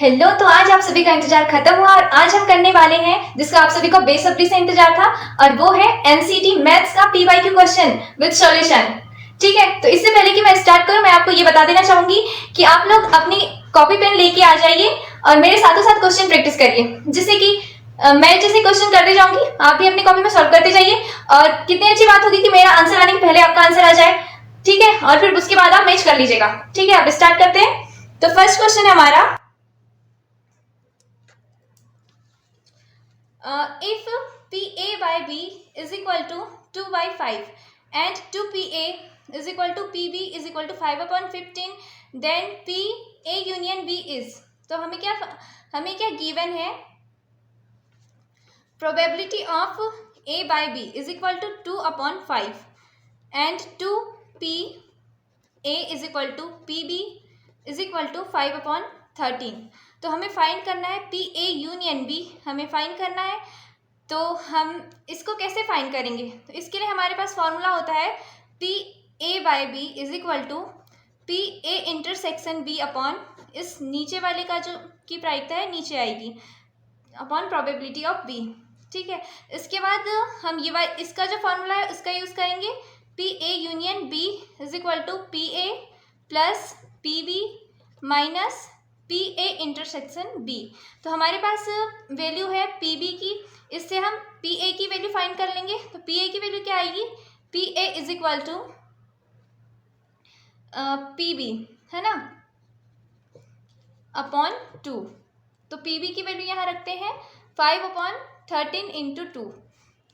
Hello. तो आज आप सभी का इंतजार खत्म हुआ और आज हम करने वाले हैं जिसका आप सभी को बेसब्री से इंतजार था, और वो है एनसीटी मैथ्स का पीवाईक्यू क्वेश्चन विद सॉल्यूशन। ठीक है, तो इससे पहले कि मैं स्टार्ट करूं, मैं आपको ये बता देना चाहूंगी कि आप लोग अपनी कॉपी पेन लेके आ जाइए और मेरे साथों साथ क्वेश्चन प्रैक्टिस करिए, जिससे कि मैं जैसे क्वेश्चन करते जाऊंगी आप भी अपनी कॉपी में सॉल्व करते जाइए। और कितनी अच्छी बात होगी कि मेरा आंसर आने के पहले आपका आंसर आ जाए। ठीक है, और फिर उसके बाद आप मैच कर लीजिएगा। ठीक है, आप स्टार्ट करते हैं। तो फर्स्ट क्वेश्चन है हमारा, if PA by B is equal to 2 by 5 and 2PA is equal to PB is equal to 5/15, then PA union B is, तो हमें क्या गिवन है, probability of A by B is equal to 2/5 and 2PA is equal to PB is equal to 5/13। तो हमें find करना है PA union B, हमें find करना है। तो हम इसको कैसे फाइंड करेंगे, तो इसके लिए हमारे पास फॉर्मूला होता है PA by B is equal to PA intersection B upon इस नीचे वाले का जो की प्रायिकता है नीचे आएगी अपॉन प्रोबेबिलिटी ऑफ B। ठीक है, इसके बाद हम ये इसका जो फॉर्मूला है उसका यूज करेंगे, PA union B is equal to PA plus PB minus PA intersection B। तो हमारे पास वैल्यू है PB की, इससे हम PA की वैल्यू फाइंड कर लेंगे। तो PA की वैल्यू क्या आएगी, PA is equal to PB, है ना, अपॉन 2। तो PB की वैल्यू यहाँ रखते हैं 5/13 इंटू 2,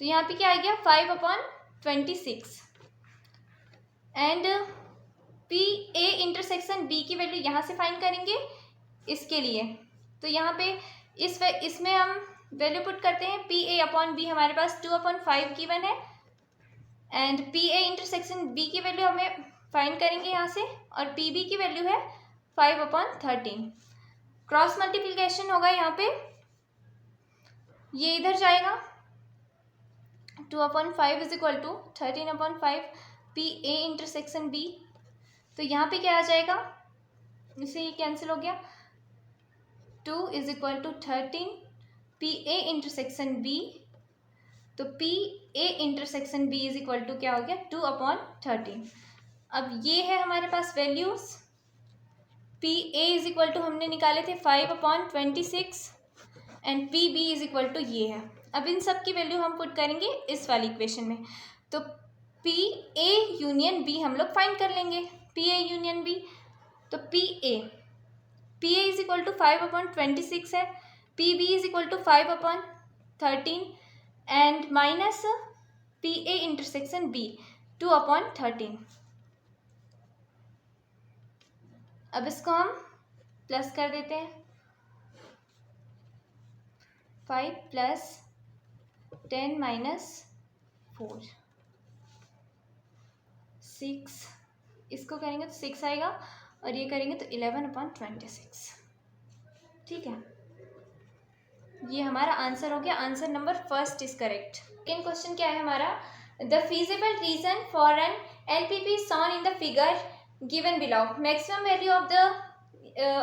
तो यहाँ पे क्या आ गया 5/26। एंड PA इंटरसेक्शन B की वैल्यू यहाँ से फाइंड करेंगे इसके लिए। तो यहाँ पे इसमें हम वैल्यू पुट करते हैं, PA अपॉन B हमारे पास 2/5 गिवन है, एंड PA इंटरसेक्शन B की वैल्यू हमें फाइंड करेंगे यहाँ से, और PB की वैल्यू है 5/13। क्रॉस मल्टीप्लिकेशन होगा यहाँ पे, ये इधर जाएगा 2/5 is equal to 13/5 PA intersection B। तो यहाँ पे क्या आ जाएगा, इससे ये कैंसिल हो गया, 2 is equal to 13 PA intersection B। तो PA intersection B is equal to क्या हो गया 2/13। अब ये है हमारे पास values, PA is equal to हमने निकाले थे 5/26 and PB is equal to ये है। अब इन सब की वैल्यू हम पुट करेंगे इस वाली इक्वेशन में। तो PA यूनियन B हम लोग फाइंड कर लेंगे, PA यूनियन B। तो PA इज इक्वल टू 5/26 है, PB is equal to 5/13 and minus PA intersection B 2/13। अब इसको हम प्लस कर देते हैं, 5 प्लस 10 माइनस 4 6, इसको करेंगे तो 6 आएगा, और ये करेंगे तो 11/26। ठीक है, ये हमारा आंसर हो गया। Answer number first is correct. Second question क्या है हमारा, the feasible region for an LPP shown in the figure given below, maximum value of the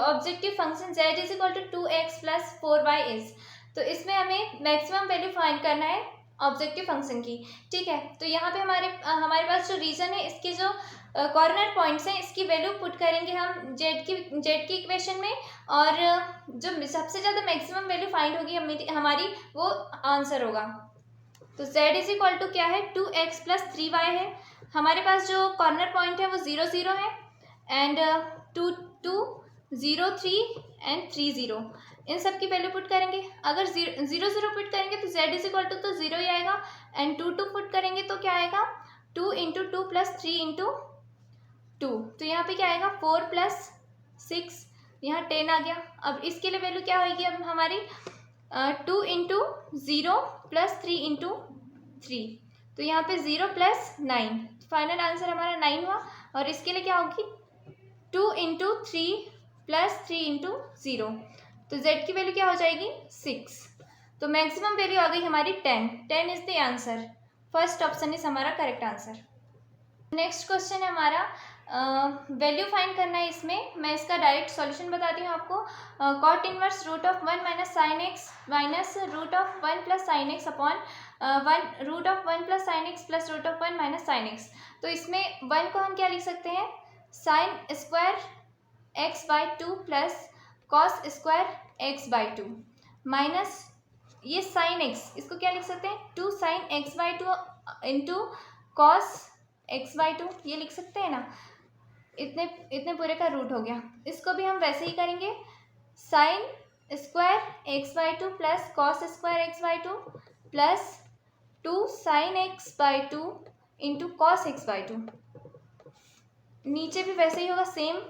objective function z is equal to 2x plus 4y is। तो इसमें हमें maximum value find करना है objective function की। ठीक है, तो यहाँ पे हमारे पास जो रीजन है, इसके जो कॉर्नर पॉइंट्स हैं, इसकी वैल्यू पुट करेंगे हम जेड की इक्वेशन में, और जो सबसे ज़्यादा मैक्सिमम वैल्यू फाइंड होगी हमारी वो आंसर होगा। तो z इज इक्वल टू क्या है 2x प्लस 3y है। हमारे पास जो कॉर्नर पॉइंट है वो 0 0 है, एंड 2 2 0 3 एंड 3 0, इन सब की वैल्यू पुट करेंगे। अगर 0 0 पुट करेंगे तो z इज इक्वल टू तो 0 ही आएगा, एंड 2 2 पुट करेंगे तो क्या आएगा 2 इंटू 2 प्लस 3 इंटू 2। तो यहाँ पे क्या आएगा 4 प्लस 6, यहाँ 10 आ गया। अब इसके लिए वैल्यू क्या होगी अब हमारी 2 इंटू 0 प्लस 3 इंटू 3, तो यहाँ पे 0 प्लस 9, फाइनल आंसर हमारा 9 हुआ। और इसके लिए क्या होगी 2 इंटू 3 प्लस 3 इंटू 0, तो z की वैल्यू क्या हो जाएगी 6। तो मैक्सिमम वैल्यू आ गई हमारी 10 is the answer. First option is हमारा करेक्ट आंसर। नेक्स्ट क्वेश्चन है हमारा, वैल्यू फाइंड करना है इसमें। मैं इसका डायरेक्ट सॉल्यूशन बताती हूँ आपको। Cot inverse root of 1 minus sine x minus root of 1 plus sine x upon 1 root of 1 plus sine x plus root of 1 minus sine x. तो इसमें 1 को हम क्या लिख सकते हैं, sine square x by 2 plus cos square x by 2 minus ये sine x, इसको क्या लिख सकते हैं, 2 sine x by 2 into cos x by 2, ये लिख सकते हैं ना। इतने पूरे का रूट हो गया। इसको भी हम वैसे ही करेंगे, sine square x by 2 plus cos square x by 2 plus 2 sine x by 2 into cos x by 2। नीचे भी वैसे ही होगा same,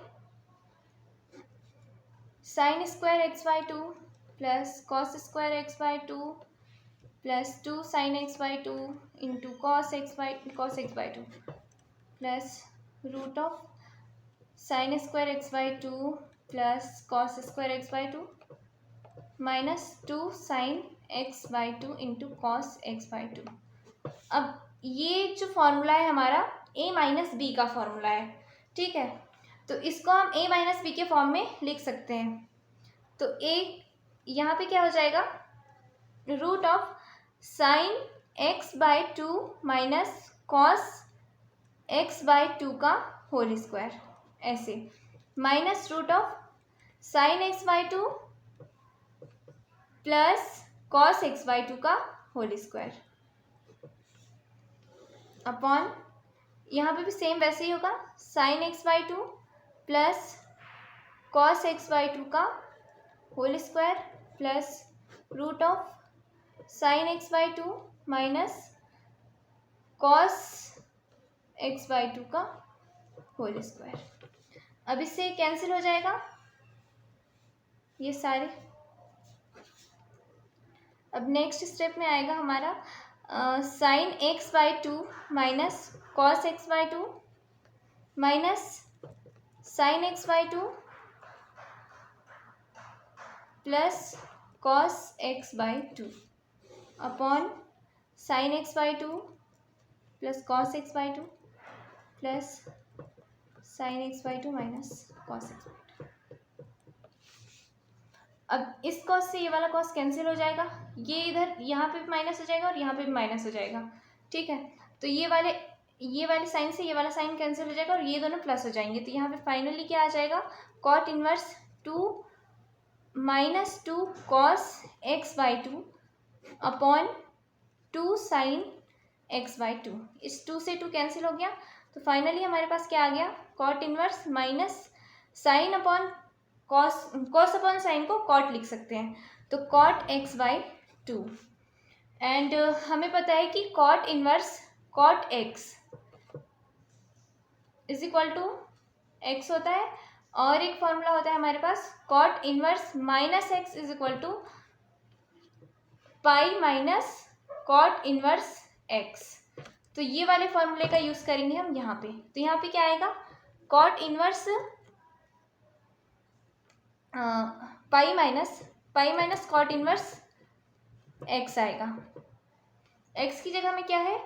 sine square x by 2 plus cos square x by 2 plus 2 sine x by 2 into cos x by 2 plus root of sine square x by 2 plus cos square x by 2 minus 2 sine x by 2 into cos x by 2। अब ये जो formula है हमारा a minus B का formula है, ठीक है। तो इसको हम a माइनस बी के फॉर्म में लिख सकते हैं। तो a यहाँ पे क्या हो जाएगा, root of sine x by 2 minus cos x by 2 का होल स्क्वायर, ऐसे minus root of sine x by 2 plus cos x by 2 का होल स्क्वायर अपॉन यहाँ पे भी सेम वैसे ही होगा, sine x by 2 plus cos x by 2 का whole square plus root of sine x by 2 minus cos x by 2 का whole square. अब इससे कैंसिल हो जाएगा ये सारे। अब नेक्स्ट स्टेप में आएगा हमारा sign x by 2 minus cos x by 2 minus sine x by 2 plus cos x by 2 upon sine x by 2 plus cos x by 2 plus sine x by 2 minus cos x by 2। अब इस cos से ये वाला cos cancel हो जाएगा, ये इधर यहाँ पे भी माइनस हो जाएगा और यहाँ पे भी माइनस हो जाएगा, ठीक है। तो ये वाले साइन से ये वाला साइन कैंसिल हो जाएगा और ये दोनों प्लस हो जाएंगे। तो यहाँ पे फाइनली क्या आ जाएगा, cot inverse 2 minus 2 cos x by 2 upon 2 sine x by 2। इस 2 से 2 कैंसिल हो गया। तो फाइनली हमारे पास क्या आ गया, cot inverse minus sine upon cos upon sine को कॉट लिख सकते हैं, तो कॉट एक्स बाई 2। एंड हमें पता है कि cot inverse cot X is equal to X होता है, और एक फॉर्मूला होता है हमारे पास cot inverse minus X is equal to pi minus cot inverse X. तो ये वाले फॉर्मूले का यूज करेंगे हम यहाँ पे। तो यहाँ पे क्या आएगा, cot inverse pi minus cot inverse x आएगा। एक्स की जगह में क्या है,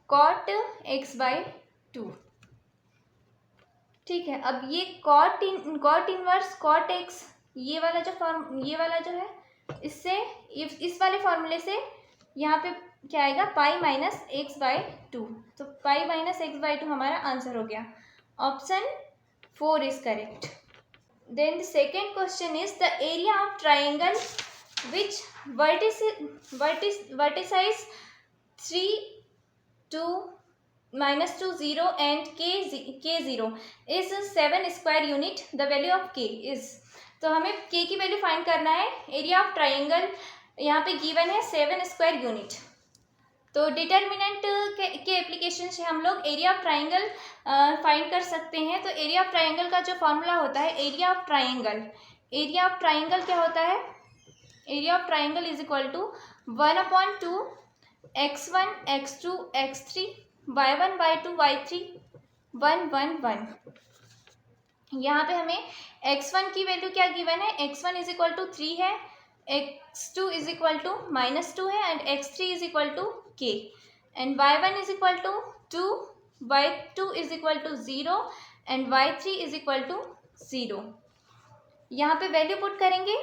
कॉट एक्स बाई 2, ठीक है। अब ये कॉट इनवर्स कॉट एक्स, ये वाला जो है इससे इस वाले फॉर्मूले से यहाँ पे क्या आएगा, पाई माइनस एक्स बाई 2। तो पाई माइनस एक्स बाई 2 हमारा आंसर हो गया। Option 4 is correct. Then the second question is the area of triangle which vertices 3, 2, -2, 0 and k0 is 7 square unit. The value of k is, तो हमें k की value find करना है। Area of triangle यहाँ पे given है 7 square unit. तो determinant के एप्लीकेशन से हम लोग एरिया ऑफ ट्राइंगल फाइंड कर सकते हैं। तो एरिया ऑफ ट्राइंगल का जो फॉर्मूला होता है, एरिया ऑफ ट्राइंगल क्या होता है, area of triangle is equal to 1/2 x1 x2 x3 y1 y2 y3 1 1 1। यहाँ पे हमें x1 की वैल्यू क्या गिवन है, x1 इज इक्वल टू 3 है, x2 इज इक्वल टू -2 है and x3 is equal to k and y1 is equal to 2 y2 is equal to 0 and y3 is equal to 0। यहाँ पे value put करेंगे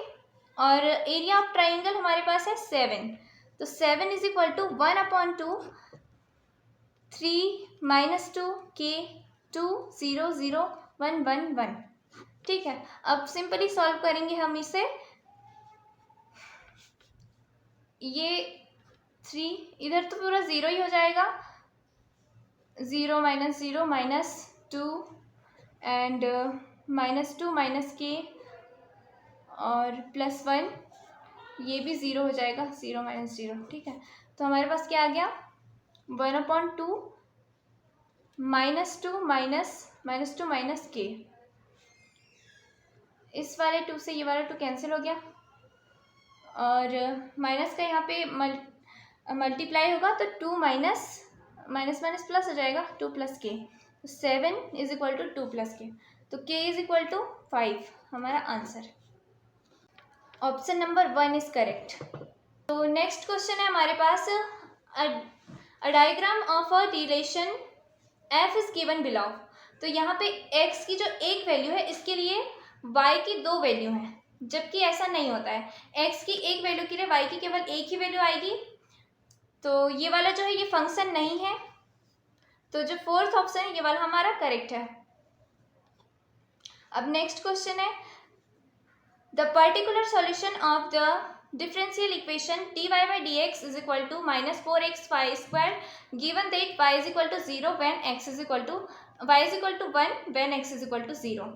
और area of triangle हमारे पास है 7, तो 7 is equal to 1/2 3 - 2 k 2 0 0 1 1 1। ठीक है, अब सिंपली सॉल्व करेंगे हम इसे। ये 3 इधर तो पूरा 0 ही हो जाएगा, 0 - 0 -2 एंड -2 - k और +1, ये भी 0 हो जाएगा, 0 - 0। ठीक है, तो हमारे पास क्या आ गया, 1/2 -2 - k। इस वाले 2 से ये वाला 2 कैंसिल हो गया और माइनस का यहाँ पे मल्टीप्लाई होगा तो 2 माइनस प्लस हो जाएगा, 2 + k, तो 7 इज इक्वल टू 2 + k, तो k इज इक्वल टू 5 हमारा answer. Option number 1 is correct. तो नेक्स्ट क्वेश्चन है हमारे पास, a diagram of a relation f is given below. तो यहाँ पे x की जो एक वैल्यू है इसके लिए y की 2 वैल्यू हैं, जबकि ऐसा नहीं होता है। x की एक वैल्यू के लिए y की केवल एक ही वैल्यू आएगी, तो ये वाला जो है ये फंक्शन नहीं है, तो जो फोर्थ ऑप्शन है ये वाला हमारा करेक्ट है। अब नेक्स्ट क्वेश्चन है, the particular solution of the differential equation dy/dx is equal to -4xy² given that y is equal to 0 when x is equal to 1 when x is equal to 0।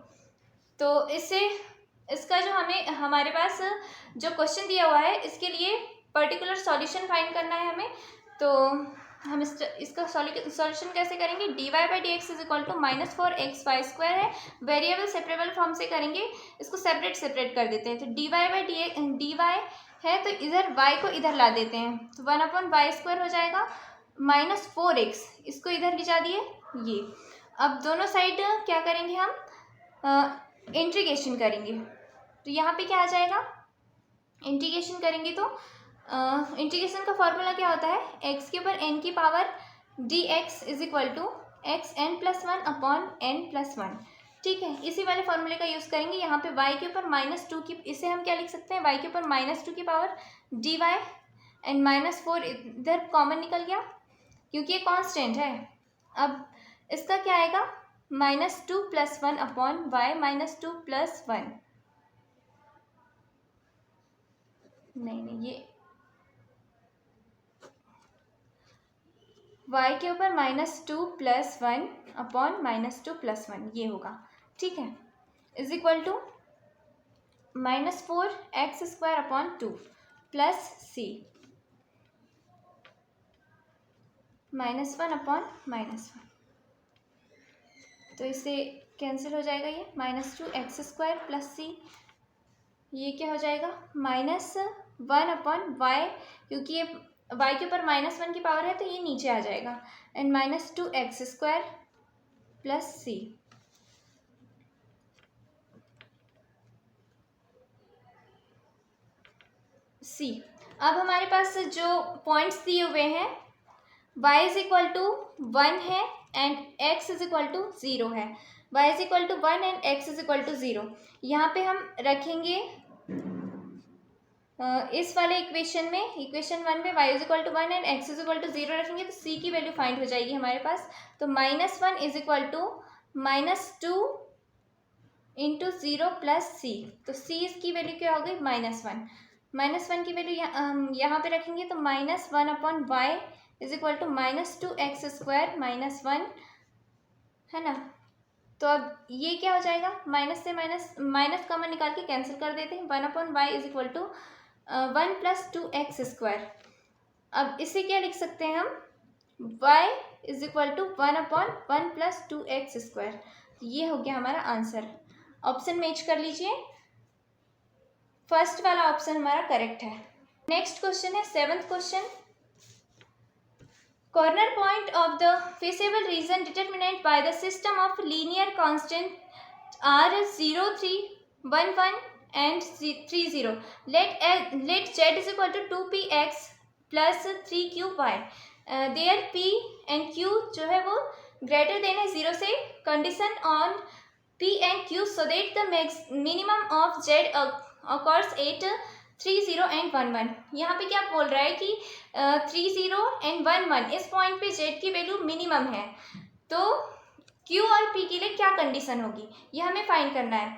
तो इसका जो हमारे पास जो question दिया हुआ है इसके लिए पर्टिकुलर सॉल्यूशन फाइंड करना है हमें। तो हम इसका सॉल्यूशन कैसे करेंगे, dy/dx is equal to -4xy² है, वेरिएबल सेपरेबल फॉर्म से करेंगे, इसको सेपरेट कर देते हैं। तो dy है तो इधर y को इधर ला देते हैं, तो 1/y² हो जाएगा, -4x इसको इधर ले जा दिए ये। अब दोनों साइड क्या करेंगे हम, इंटीग्रेशन करेंगे, तो यहाँ पे क्या आ जाएगा, इंटीग्रेशन करेंगे तो इंटीग्रेशन का फॉर्मूला क्या होता है, x के ऊपर n की power dx is equal to xn+1/n+1। ठीक है, इसी वाले फॉर्मूले का यूज़ करेंगे। यहाँ पे y के ऊपर -2 की, इसे हम क्या लिख सकते हैं, y के ऊपर -2 की पावर dy एंड -4 इधर कॉमन निकल गया क्योंकि ये कांस्टेंट है। अब इसका क्या आएगा, -2 + 1/y -2 + 1, नहीं ये y के ऊपर -2 + 1/-2 + 1 ये होगा। ठीक है, is equal to -4x² plus c -1/-1, तो इसे कैंसिल हो जाएगा, ये -2x² + c, ये क्या हो जाएगा, -1/y, क्योंकि ये y के ऊपर -1 की पावर है तो ये नीचे आ जाएगा, एंड -2x² + c। अब हमारे पास जो पॉइंट्स दिए हुए हैं, y इज इक्वल टू 1 है and x is equal to 0 है, y is equal to 1 and x is equal to 0। यहाँ पे हम रखेंगे इस वाले इक्वेशन इक्वेशन 1 में y is equal to 1 and x is equal to 0 रखेंगे तो c की वैल्यू फाइंड हो जाएगी हमारे पास। तो -1 इज इक्वल टू -2 × 0 + c, तो c इसकी वैल्यू क्या हो गई, -1 की वैल्यू यहाँ पे रखेंगे तो -1/y is equal to -2x² - 1 है ना। तो अब ये क्या हो जाएगा, माइनस से माइनस कॉमन निकाल के कैंसिल कर देते हैं, 1/y is equal to 1 + 2x²। अब इसे क्या लिख सकते हैं हम, y is equal to 1/1 + 2x²। ये हो गया हमारा आंसर। ऑप्शन मैच कर लीजिए, फर्स्ट वाला ऑप्शन हमारा करेक्ट है। नेक्स्ट क्वेश्चन है 7th question, corner point of the feasible region determined by the system of linear constants are 0, 3, 1, 1 and 3, 0. Let z is equal to 2px plus 3qy. There p and q जो है वो greater than है 0 से condition on P and Q so that the minimum of Z occurs at 30 and 11। यहाँ पे क्या बोल रहा है कि 30 and 11 इस पॉइंट पे Z की वैल्यू मिनिमम है, तो Q और P के लिए क्या कंडीशन होगी ये हमें फाइंड करना है।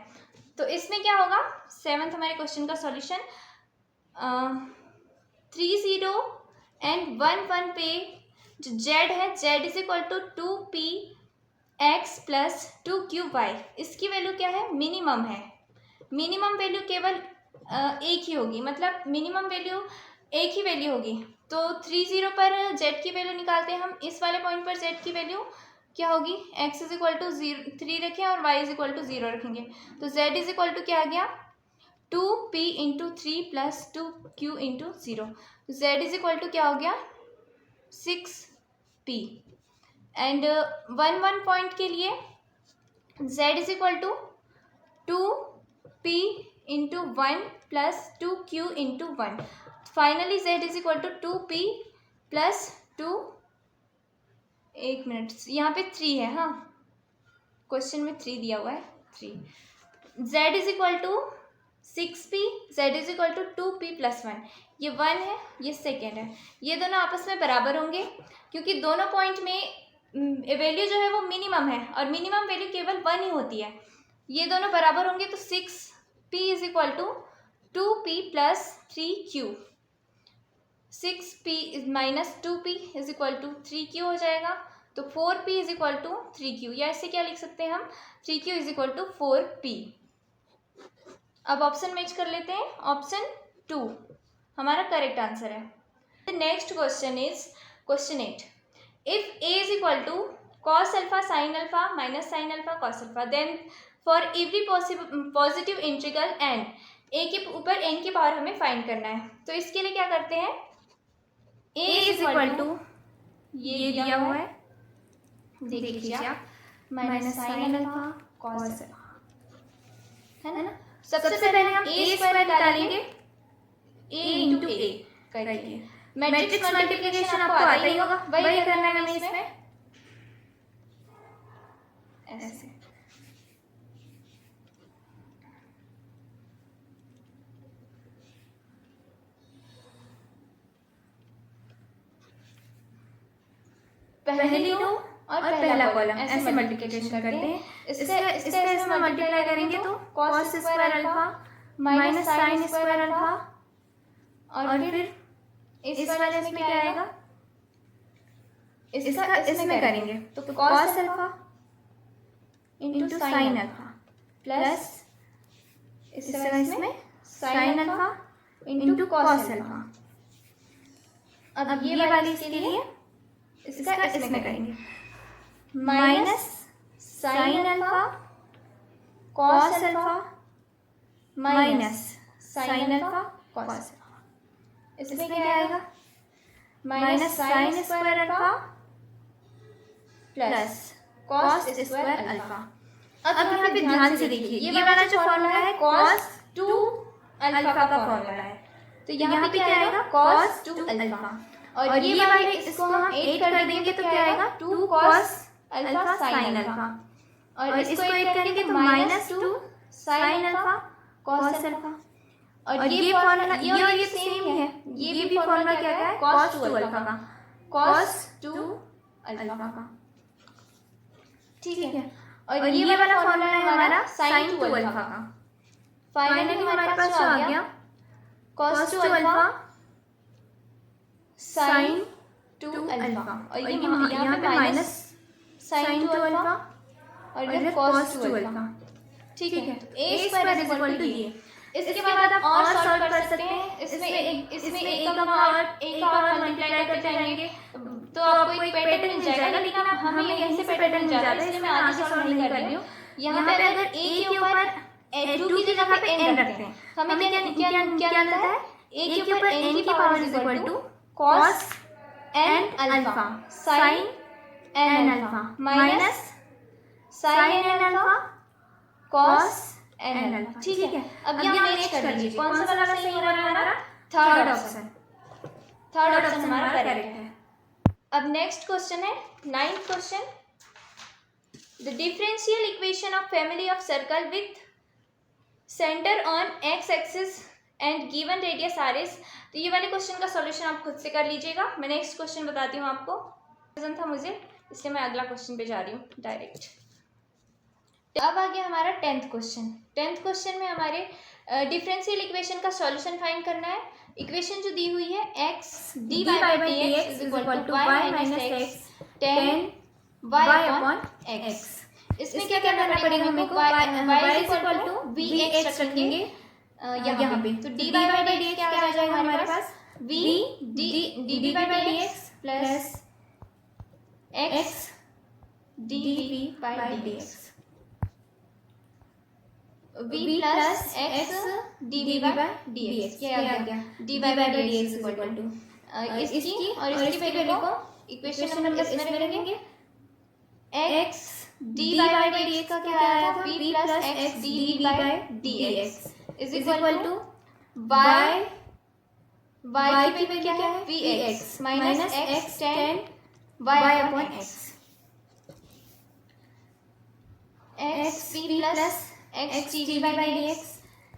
तो इसमें क्या होगा, 7th हमारे क्वेश्चन का सॉल्यूशन 30 and 11 पे जो Z है Z is equal to 2px plus 2qy, इसकी वैल्यू क्या है, मिनिमम है। मिनिमम वैल्यू केवल एक ही होगी, मतलब मिनिमम वैल्यू एक ही वैल्यू होगी। तो 30 पर Z की वैल्यू निकालते हैं हम, इस वाले पॉइंट पर Z की वैल्यू क्या होगी, x इज इक्वल टू 3 रखें और y इज इक्वल टू 0 रखेंगे, तो Z इज इक्वल टू क्या आ गया 2p into 3 plus 2q into 0, Z is equal to क्या हो गया 6p। एंड 1 पॉइंट के लिए Z is equal to 2p into 1 plus 2q into 1, finally Z is equal to 2p plus 2, एक minute यहाँ पे 3 है, हाँ क्वेश्चन में 3 दिया हुआ है 3। Z is equal to 6p, Z is equal to 2p plus 1, ये 1 है ये सेकेंड है, ये दोनों आपस में बराबर होंगे क्योंकि दोनों पॉइंट में वैल्यू जो है वो मिनिमम है और मिनिमम वैल्यू केवल 1 ही होती है, ये दोनों बराबर होंगे। तो 6p is equal to 2p plus 3q, 6p minus 2p is equal to 3q हो जाएगा, तो 4p is equal to 3q, या ऐसे क्या लिख सकते हैं हम 3q is equal to 4p। अब ऑप्शन मैच कर लेते हैं, ऑप्शन 2 हमारा करेक्ट आंसर है। The next question is question 8, if a is equal to cos alpha sin alpha minus sin alpha cos alpha, then for every positive integral n, a के ऊपर n की power हमें find करना है। तो इसके लिए क्या करते हैं, a इज इक्वल टू ये दिया हुआ है, देख लीजिए आप, minus sin alpha cos alpha, है ना। सबसे पहले हम a स्क्वायर निकालेंगे, a इंटू a करके, मैट्रिक्स मल्टीप्लिकेशन आपको आता ही होगा, वही करना है हमें इसमें ऐसे। पहली रो और पहला कॉलम ऐसे मल्टीप्लिकेशन करते हैं, इसका इसमें मल्टीप्लाई करेंगे तो cos square alpha minus sin square alpha, और फिर इस वाले इसमें क्या आएगा, इसका इसमें करेंगे तो cos alpha into sin alpha plus इसमें sin alpha into cos alpha. अब ये वाली इसके लिए इसका इसमें करेंगे, minus sin alpha cos alpha minus sin alpha cos alpha, इसमें क्या आएगा minus sin square alpha plus cos square alpha. अब यहाँ पे ध्यान से देखिए, ये वाला जो फॉर्मूला है cos 2 अल्फा का फॉर्मूला है, तो यहाँ पे क्या आएगा cos 2 अल्फा, और ये वाले इसको हम 8 कर देंगे तो क्या आएगा 2 cos अल्फा sin अल्फा, और इसको 8 करेंगे तो minus 2 sin alpha cos alpha, और ये फॉर्मूला ये और ये सेम है, ये भी फॉर्मूला क्या है cos 2 अल्फा का, cos 2 अल्फा का, ठीक है। और ये वाला फॉर्मूला है हमारा sin 2 अल्फा का। फाइनली हमारे पास जो आ गया cos 2 अल्फा sin 2 अल्फा, और ये यहाँ पे माइनस sin 2 अल्फा और ये cos 2 अल्फा, ठीक है। a square is equal to ये, इसके बाद आप और सॉल्व कर सकते हैं, इसमें एक का और मल्टीप्लाई करते जाएंगे तो आपको एक पैटर्न मिल जाएगा, लेकिन अब हमें यहीं से पैटर्न मिल जाता है इसलिए मैं आगे सॉल्व नहीं कर रही हूँ। यहाँ पे अगर a के ऊपर 2 की जगह पे n रखते हैं, हमें क्या मिलता है, a के ऊपर n की power is equal to cos n alpha sin n alpha minus sin n alpha cos n alpha, ठीक है। अब यहाँ मैच कर लीजिए, कौन सा वाला सही हो रहा है हमारा, थर्ड ऑप्शन हमारा करेक्ट है। अब नेक्स्ट क्वेश्चन है 9th question, the differential equation of family of circle with centre on x axis and given radius r is. तो ये वाले क्वेश्चन का सॉल्यूशन आप खुद से कर लीजिएगा। मैं नेक्स्ट क्वेश्चन बताती हूँ आपको, पसंद था मुझे इसलिए मैं अगला क्वेश्चन पे जा रही हूँ डायरेक्ट। तो अब आ गया हमारा 10th क्वेश्चन। 10th क्वेश्चन में हमारे डिफरेंशियल इक्वेशन का सॉल्यूशन फाइंड करना है। इक्वेशन जो दी हुई है x dy by dx is equal to y minus x tan y upon x। इसमें क्या करना पड़ेगा हमें को, y is equal to vx रखेंगे यहाँ पे। तो dy by dx क्या आ जाएगा हमारे पास, v dy by dx plus x dv by dx, v plus x dv by dx क्या आ गया, dy by dx is equal to इसकी और इसकी वैल्यू को इक्वेशन नंबर इसमें रखेंगे। x dy by dx का क्या आया था, v plus x dv by dx is equal to y की वैल्यू क्या है, vx minus x tan y upon x, x v plus x dv by dx।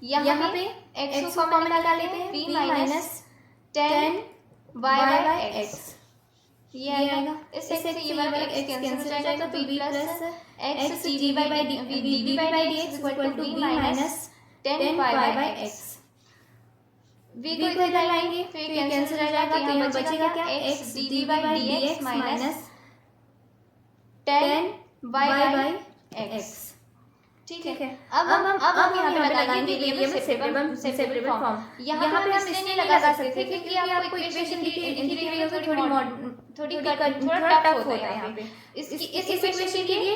यहाँ पे x को कॉमन निकाल लेते हैं, v minus tan y by x ये आएगा। इस x से ये वाला x कैंसिल हो जाएगा तो v plus x dv by dx equal to v minus tan y by x। v को इधर लाएंगे फिर कैंसिल हो जाएगा तो यहाँ बचेगा क्या, x dv by dx minus tan y by x। ठीक है, अब हम यहाँ पे लगाएंगे वेरिएबल सेपरेबल फॉर्म। यहाँ पे हम इसलिए लगा सकते थे क्योंकि आपको इक्वेशन दिखी थोड़ा टफ होता है यहाँ पे। इस इक्वेशन के लिए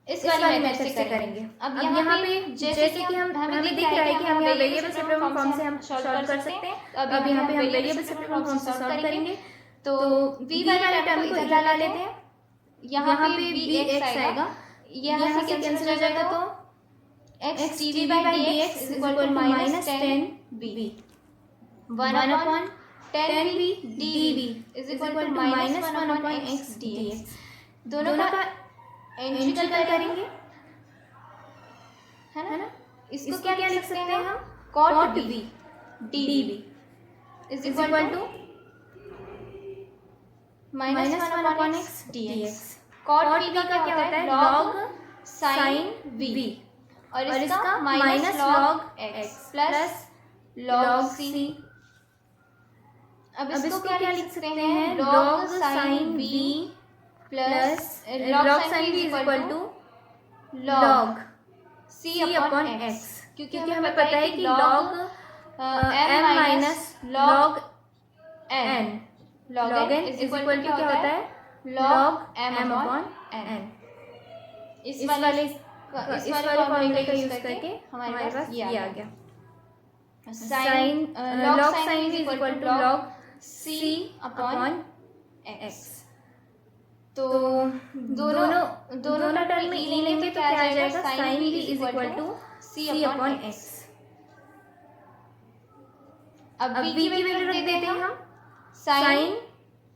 इस वाली मेथड से करेंगे। अब यहाँ पे जैसे कि हमें दिख रहा है कि हम यहाँ वेरिएबल सेपरेबल फॉर्म से हम सॉल्व कर सकते हैं। अब यहाँ पे हम वेरिएबल सेपरेबल फॉर्म से सॉल्व करेंगे तो v वाले टर्म को इधर ला लेते हैं, यहाँ पे vx आएगा, यहाँ से कैंसिल हो जाएगा तो x dv by dx is equal to minus tan v 1 upon tan v dv is equal to minus 1 upon x dx। दोनों का इंटीग्रल करेंगे है ना। इसको क्या लिख सकते हैं हम, cot v dv is equal to minus 1 upon x dx। cot v का क्या होता है, log sin v और इसका minus log x plus log c। अब इसको क्या लिख सकते हैं, log sin v plus log sin v is equal to log c upon x, क्योंकि हमें पता है कि log m minus log n, log n is equal to क्या होता है, log m अपॉन n। इस वाले फॉर्मूले का यूज करके हमारे पास ये आ गया, log sin v is equal to log c upon x। तो दोनों टर्म में ई लेंगे तो क्या आ जाएगा, sin v is equal to c upon x। अब v की वैल्यू रख देते हैं हम, sin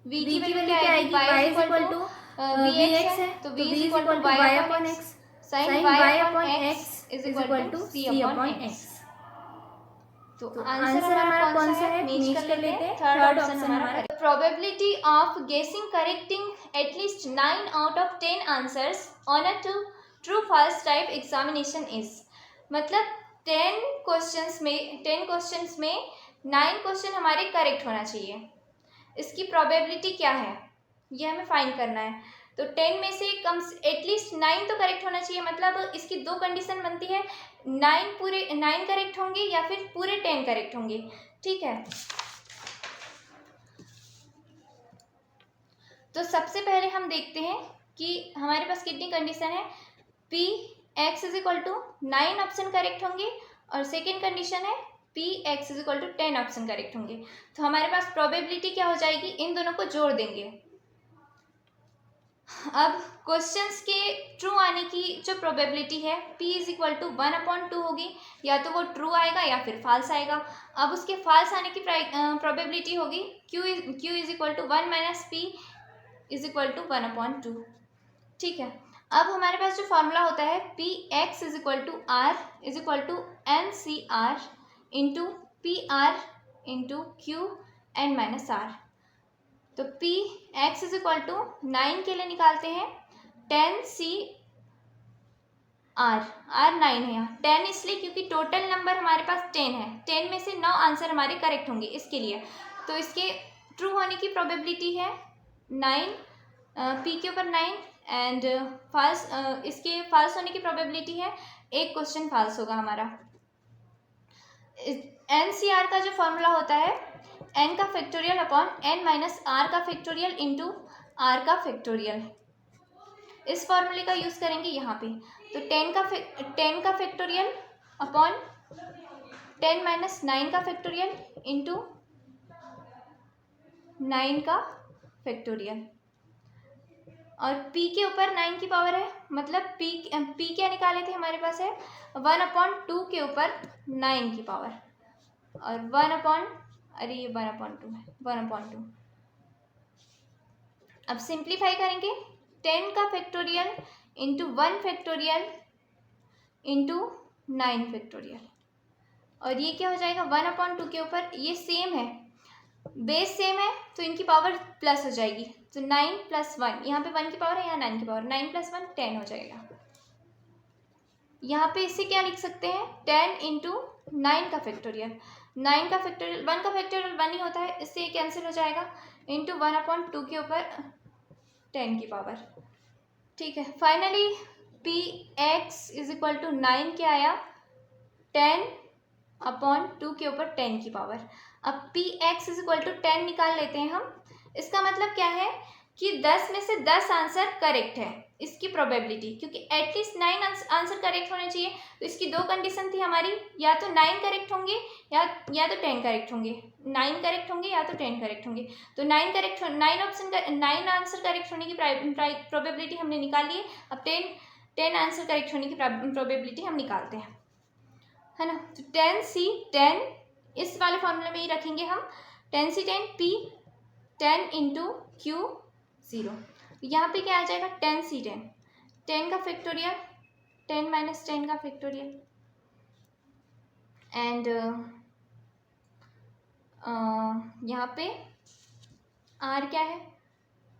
v की वैल्यू क्या आएगी, y is equal to vx है तो v is equal to y upon x, sin y upon x is equal to c upon x। तो आंसर हमारा कौन सा है, फिनिश कर लेते हैं, थर्ड ऑप्शन हमारा। Probability of guessing correcting at least 9 out of 10 answers on a true false type examination is. मतलब 10 क्वेश्चंस में 9 क्वेश्चन हमारे करेक्ट होना चाहिए। इसकी प्रोबेबिलिटी क्या है ये हमें फाइंड करना है। तो 10 में से कम एटलीस्ट 9 तो करेक्ट होना चाहिए। मतलब इसकी दो कंडीशन बनती है, 9 करेक्ट होंगे या फिर पूरे 10 करेक्ट होंगे। ठीक है, तो सबसे पहले हम देखते हैं कि हमारे पास कितनी कंडीशन है। p x is equal to 9 option correct होंगे और सेकेंड कंडीशन है p x is equal to 10 option correct होंगे। तो हमारे पास प्रोबेबिलिटी क्या हो जाएगी, इन दोनों को जोड़ देंगे। अब क्वेश्चंस के ट्रू आने की जो प्रोबेबिलिटी है p इज इक्वल टू 1/2 होगी, या तो वो ट्रू आएगा या फिर फॉल्स आएगा। अब उसके फॉल्स आने की प्रोबेबिलिटी होगी q is equal to 1 minus p is equal to 1/2। ठीक है, अब हमारे पास जो फॉर्मूला होता है P x is equal to R is equal to N C R into P R into Q N minus R. तो P x is equal to 9 के लिए निकालते हैं 10 सी आर 9 है यहाँ 10 इसलिए क्योंकि टोटल नंबर हमारे पास 10 है, 10 में से 9 आंसर हमारे करेक्ट होंगे इसके लिए। तो इसके ट्रू होने की प्रोबेबिलिटी है 9, पी के ऊपर 9 एंड फाल्स, इसके फाल्स होने की प्रोबेबिलिटी है एक क्वेश्चन फाल्स होगा हमारा। एन सी आर का जो फॉर्मूला होता है एन का factorial upon n minus r का फैक्टोरियल इंटू आर का फैक्टोरियल, इस फॉर्मूले का यूज करेंगे यहाँ पे। तो 10 का फैक्टोरियल अपॉन 10 माइनस 9 का फैक्टोरियल इंटू 9 का फैक्टोरियल, और p के ऊपर 9 की पावर है, मतलब p क्या निकाले थे हमारे पास है 1/2 के ऊपर 9 की पावर, और 1/2 है 1/2। अब सिंप्लीफाई करेंगे 10 का factorial into 1 factorial into 9 factorial, और ये क्या हो जाएगा 1/2 के ऊपर, ये सेम है बेस सेम है तो इनकी पावर प्लस हो जाएगी। तो 9 + 1, यहाँ पे 1 की पावर है, यहाँ 9 की पावर, 9 + 1 10 हो जाएगा। यहाँ पे इसे क्या लिख सकते हैं 10 इंटू 9 का फैक्टोरियल, 9 का फैक्टोरियल 1 का फैक्टोरियल 1 ही होता है, इससे ये कैंसिल हो जाएगा, इंटू 1/2 के ऊपर 10 की पावर। ठीक है, finally p x is equal to 9 क्या आया 10/2 के ऊपर 10 की पावर। अब p x is equal to 10 निकाल लेते हैं हम। इसका मतलब क्या है कि 10 में से 10 आंसर करेक्ट है, इसकी प्रोबेबिलिटी, क्योंकि एटलीस्ट 9 आंसर करेक्ट होने चाहिए। तो इसकी दो कंडीशन थी हमारी, या तो 9 करेक्ट होंगे या तो 10 करेक्ट होंगे, 9 करेक्ट होंगे या तो 10 करेक्ट होंगे। तो 9 आंसर करेक्ट होने की प्रोबेबिलिटी हमने निकाल ली है। अब 10 आंसर करेक्ट होने की प्रोबेबिलिटी हम निकालते हैं, है ना। तो 10 इस वाले फॉर्मूले में ही रखेंगे हम, 10 पी 10 इंटू क्यू 0। यहाँ पे क्या आ जाएगा 10 का फैक्टोरियल 10 माइनस 10 का फैक्टोरियल एंड यहाँ पे आर क्या है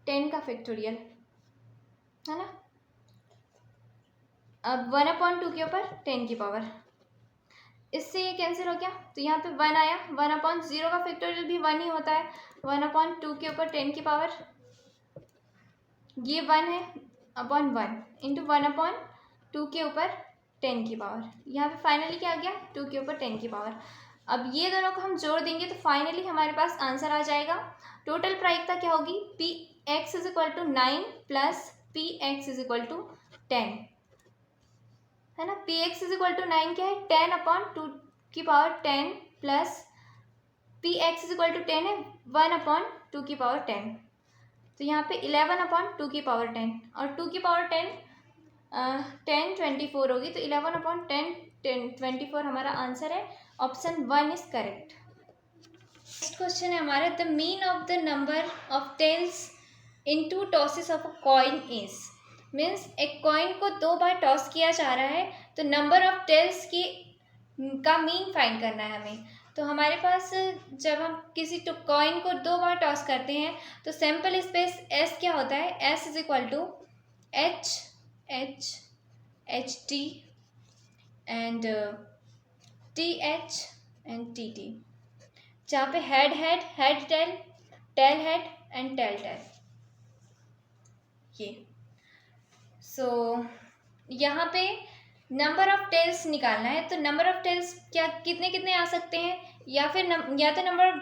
10 का फैक्टोरियल, है ना। अब 1/2 के ऊपर 10 की पावर, इससे ये कैंसिल हो गया, तो यहाँ पे 1 आया, 1/0 का फैक्टोरियल भी 1 ही होता है, 1/2 के ऊपर 10 की पावर, ये 1 है अपॉन 1 इंटू 1/2 के ऊपर 10 की पावर। यहाँ पे फाइनली क्या आ गया 2 के ऊपर 10 की पावर। अब ये दोनों को हम जोड़ देंगे तो फाइनली हमारे पास आंसर आ जाएगा। टोटल प्रायिकता क्या होगी p x is equal to 9 plus p x is equal to 10, है ना। P x is equal to 9 क्या है 10/2 की power 10 plus p x is equal to 10 है 1/2 की पावर 10। तो यहाँ पे 11/2 की पावर 10 और 2 की पावर 10 24 होगी, तो 11/10 24 हमारा आंसर है। Option 1 is correct. Next question है हमारा, the mean of the number of tails in 2 tosses of a coin is, means एक कॉइन को 2 बार टॉस किया जा रहा है, तो नंबर ऑफ टेल्स का मीन फाइंड करना है हमें। तो हमारे पास जब हम किसी कॉइन को 2 बार टॉस करते हैं तो सैम्पल स्पेस एस क्या होता है, s is equal to H T and T H and T T, जहाँ पे head tail, tail head and tail tail, ये। सो यहाँ पे नंबर ऑफ टेल्स निकालना है, तो नंबर ऑफ टेल्स क्या कितने आ सकते हैं, या फिर या तो नंबर ऑफ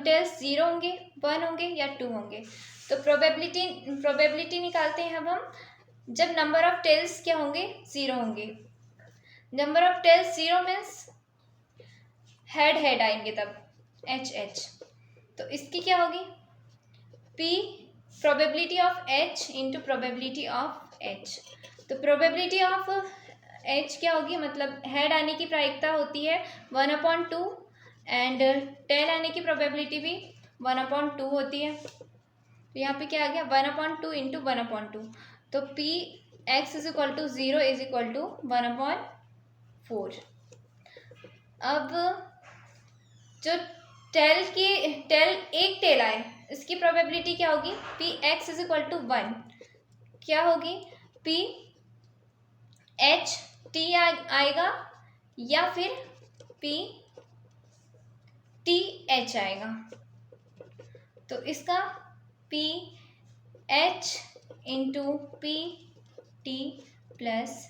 टेल्स 0 होंगे, 1 होंगे या 2 होंगे। तो प्रोबेबिलिटी निकालते हैं अब हम, जब नंबर ऑफ टेल्स क्या होंगे 0 होंगे। Number of tails 0 means head आएंगे तब एच, तो इसकी क्या होगी P probability of H into probability of H। तो प्रोबेबिलिटी ऑफ H क्या होगी, मतलब हेड आने की प्रायिकता होती है 1/2 एंड टेल आने की प्रोबेबिलिटी भी 1/2 होती है। तो यहाँ पे क्या आ गया 1/2 इंटू 1/2, तो P x is equal to 0 is equal to 1/4। अब जो एक टेल आए, इसकी प्रोबेबिलिटी क्या होगी? P x is equal to 1 क्या होगी? पी एच टी आएगा या फिर पी टी एच आएगा। तो इसका p H into p T plus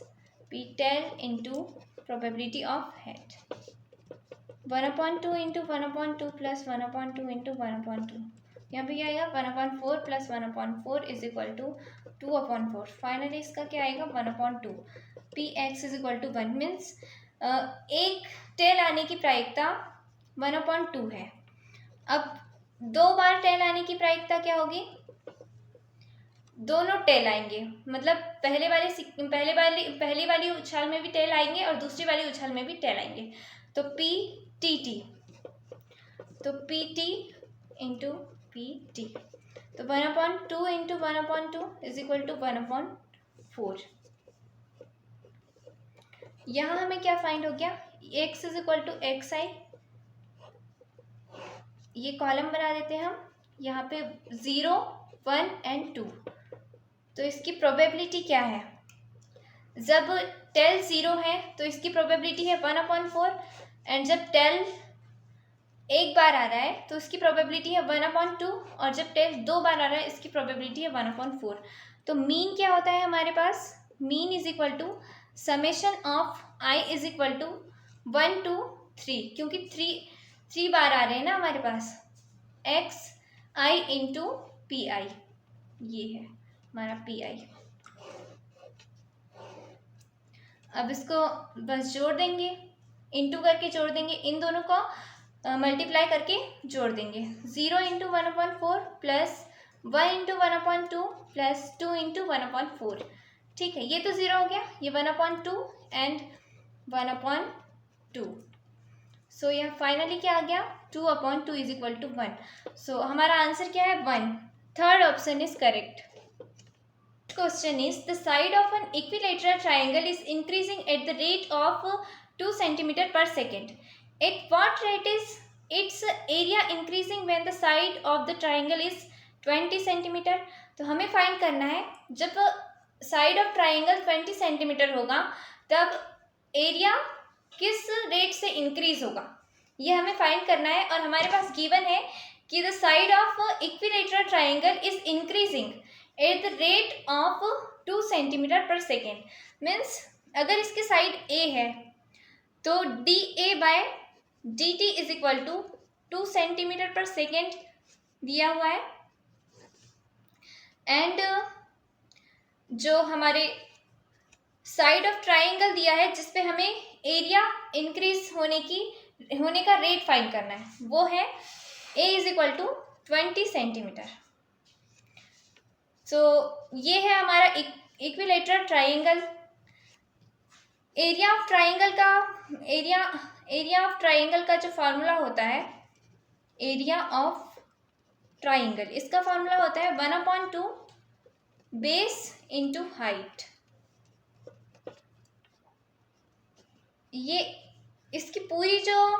p tail into probability of head 1/2 into 1/2 plus 1/2 into 1/2। यहाँ पे क्या आएगा? 1/4 plus 1/4 is equal to 2/4। Finally इसका क्या आएगा? 1/2। P x is equal to 1 means एक टेल आने की प्रायिकता 1/2 है। अब 2 बार टेल आने की प्रायिकता क्या होगी? दोनों टेल आएंगे, मतलब पहली वाली उछाल में भी टेल आएंगे और दूसरी वाली उछाल में भी टेल आएंगे। तो पी टी टी, तो P T into p T, तो 1/2 इंटू 1/2 इज इक्वल टू 1/4। यहाँ हमें क्या फाइंड हो गया? x is equal to X I. ये कॉलम बना देते हैं हम, यहाँ पे 0, 1 एंड 2। तो इसकी प्रोबेबिलिटी क्या है? जब टेल 0 है तो इसकी प्रोबेबिलिटी है 1/4 एंड जब टेल एक बार आ रहा है तो इसकी प्रोबेबिलिटी है 1/2 और जब टेल 2 बार आ रहा है इसकी प्रोबेबिलिटी है 1/4। तो मीन क्या होता है हमारे पास? Mean is equal to summation of I is equal to 1 to 3, क्योंकि 3 बार आ रहे हैं ना हमारे पास, X I into P I, ये है हमारा पी आई। अब इसको बस जोड़ देंगे, इंटू करके जोड़ देंगे, इन दोनों को मल्टीप्लाई करके जोड़ देंगे। 0 into 1/4 plus 1 into 1/2 plus 2 into 1/4। ठीक है, ये तो 0 हो गया, ये 1/2 एंड 1/2। सो यह फाइनली क्या आ गया? 2/2 इज इक्वल टू 1। सो हमारा आंसर क्या है? 1। Third option is correct. Question is, the side of an equilateral triangle is increasing at the rate of 2 centimeter per second. At what rate is its area increasing when the side of the triangle is 20 centimeter? तो हमें find करना है, जब side of triangle 20 centimetre होगा तब area किस rate से increase होगा, ये हमें फाइंड करना है। और हमारे पास गिवन है कि the side of equilateral triangle is increasing at the rate of 2 centimetre per second. Means अगर इसकी साइड ए है तो d a by d t is equal to 2 centimetre per second दिया हुआ है। एंड जो हमारे साइड ऑफ ट्राइंगल दिया है जिसपे हमें एरिया इंक्रीज होने का रेट फाइंड करना है, वो है ए इज इक्वल टू 20 सेंटीमीटर। तो ये है हमारा equilateral triangle. Area of triangle का जो फार्मूला होता है, एरिया ऑफ ट्राइंगल, इसका फार्मूला होता है 1/2 बेस इंटू हाइट। ये इसकी पूरी जो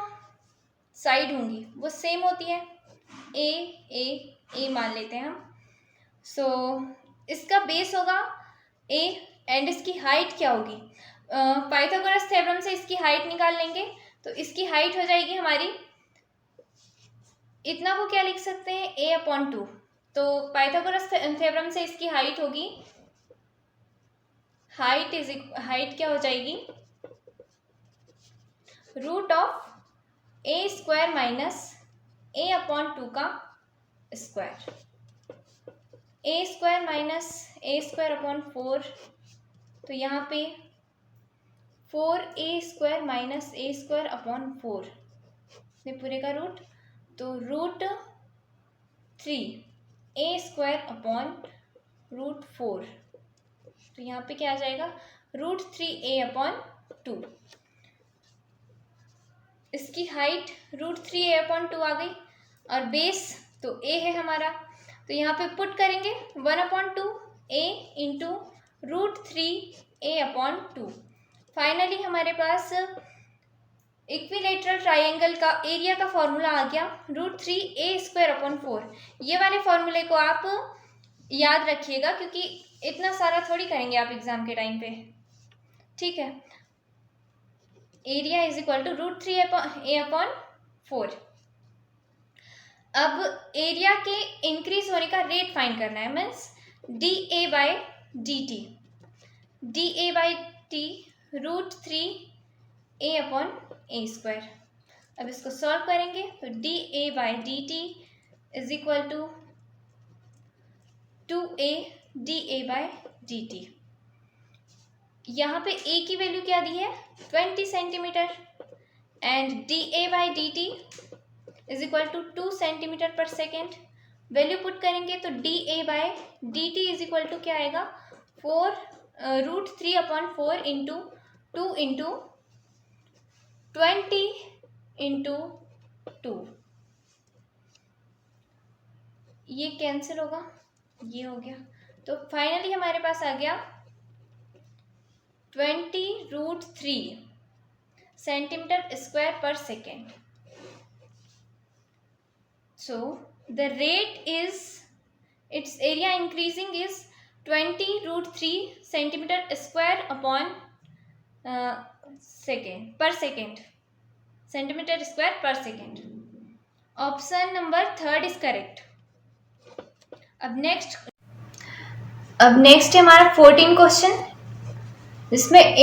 साइड होंगी वो सेम होती है, ए मान लेते हैं हम। सो इसका बेस होगा ए एंड इसकी हाइट क्या होगी? पाइथागोरस थ्योरम से इसकी हाइट निकाल लेंगे तो इसकी हाइट हो जाएगी हमारी, इतना को क्या लिख सकते हैं? a/2। तो पाइथागोरस थ्योरम से इसकी हाइट होगी, हाइट क्या हो जाएगी? Root of a² minus a/2 का स्क्वायर, a² माइनस a²/4। तो यहाँ पे 4a² माइनस a²/4 में पूरे का रूट, तो √3a²/√4। तो यहाँ पे क्या आ जाएगा? √3a/2। इसकी हाइट √3a/2 आ गई और बेस तो a है हमारा, तो यहाँ पे पुट करेंगे 1/2 a इंटू √3a/2। फाइनली हमारे पास इक्विलेटरल ट्राइंगल का एरिया का फॉर्मूला आ गया √3a²/4। ये वाले फॉर्मूले को आप याद रखिएगा, क्योंकि इतना सारा थोड़ी करेंगे आप एग्जाम के टाइम पे, ठीक है। Area is equal to √3a/4। अब एरिया के इंक्रीज होने का रेट फाइंड करना है, मीन्स dA/dt। dA/t √3a/a²। अब इसको सॉल्व करेंगे तो dA/dt is equal to 2a dA/dt। यहाँ पे a की वैल्यू क्या दी है 20 centimetre and dA/dt is equal to 2 centimetre per second. Value put करेंगे तो dA/dt इज इक्वल टू क्या आएगा √3/4 इंटू 2 इंटू 20 इंटू 2। ये कैंसिल होगा, ये हो गया, तो फाइनली हमारे पास आ गया 20√3 सेंटीमीटर स्क्वायर पर second. So the rate is, its area increasing is 20√3 centimeter square upon second per second, centimeter square per second। Option number 3 is correct. अब नेक्स्ट है हमारा 14 क्वेश्चन। इसमें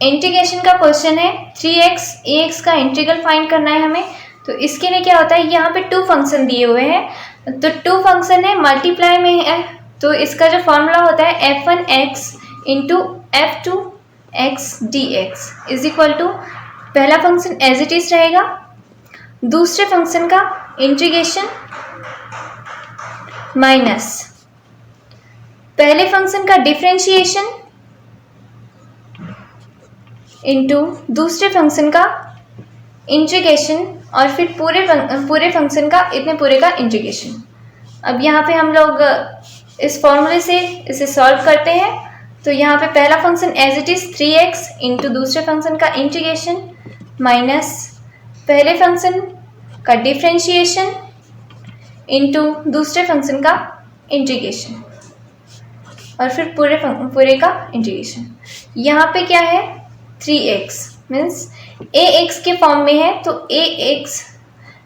इंटीग्रेशन का क्वेश्चन है। 3x ax का integral find करना है हमें। तो इसके लिए क्या होता है, यहाँ पे 2 फंक्शन दिए हुए हैं, तो 2 फंक्शन है, मल्टीप्लाई में है, तो इसका जो फॉर्मूला होता है f1x into f2x dx is equal to, पहला फंक्शन एज इट इज रहेगा, दूसरे फंक्शन का इंटीग्रेशन माइनस पहले फंक्शन का डिफरेंशिएशन इंटू दूसरे फंक्शन का इंटीग्रेशन और फिर पूरे फंक्शन का इतने पूरे का इंटीग्रेशन। अब यहाँ पे हम लोग इस फॉर्मूले से इसे सॉल्व करते हैं। तो यहाँ पे पहला function as it is 3x into दूसरे फंक्शन का इंटीग्रेशन माइनस पहले फंक्शन का डिफरेंशिएशन इंटू दूसरे फंक्शन का इंटीग्रेशन और फिर पूरे का इंटीग्रेशन। यहाँ पे क्या है 3x मीन्स ax के फॉर्म में है, तो ax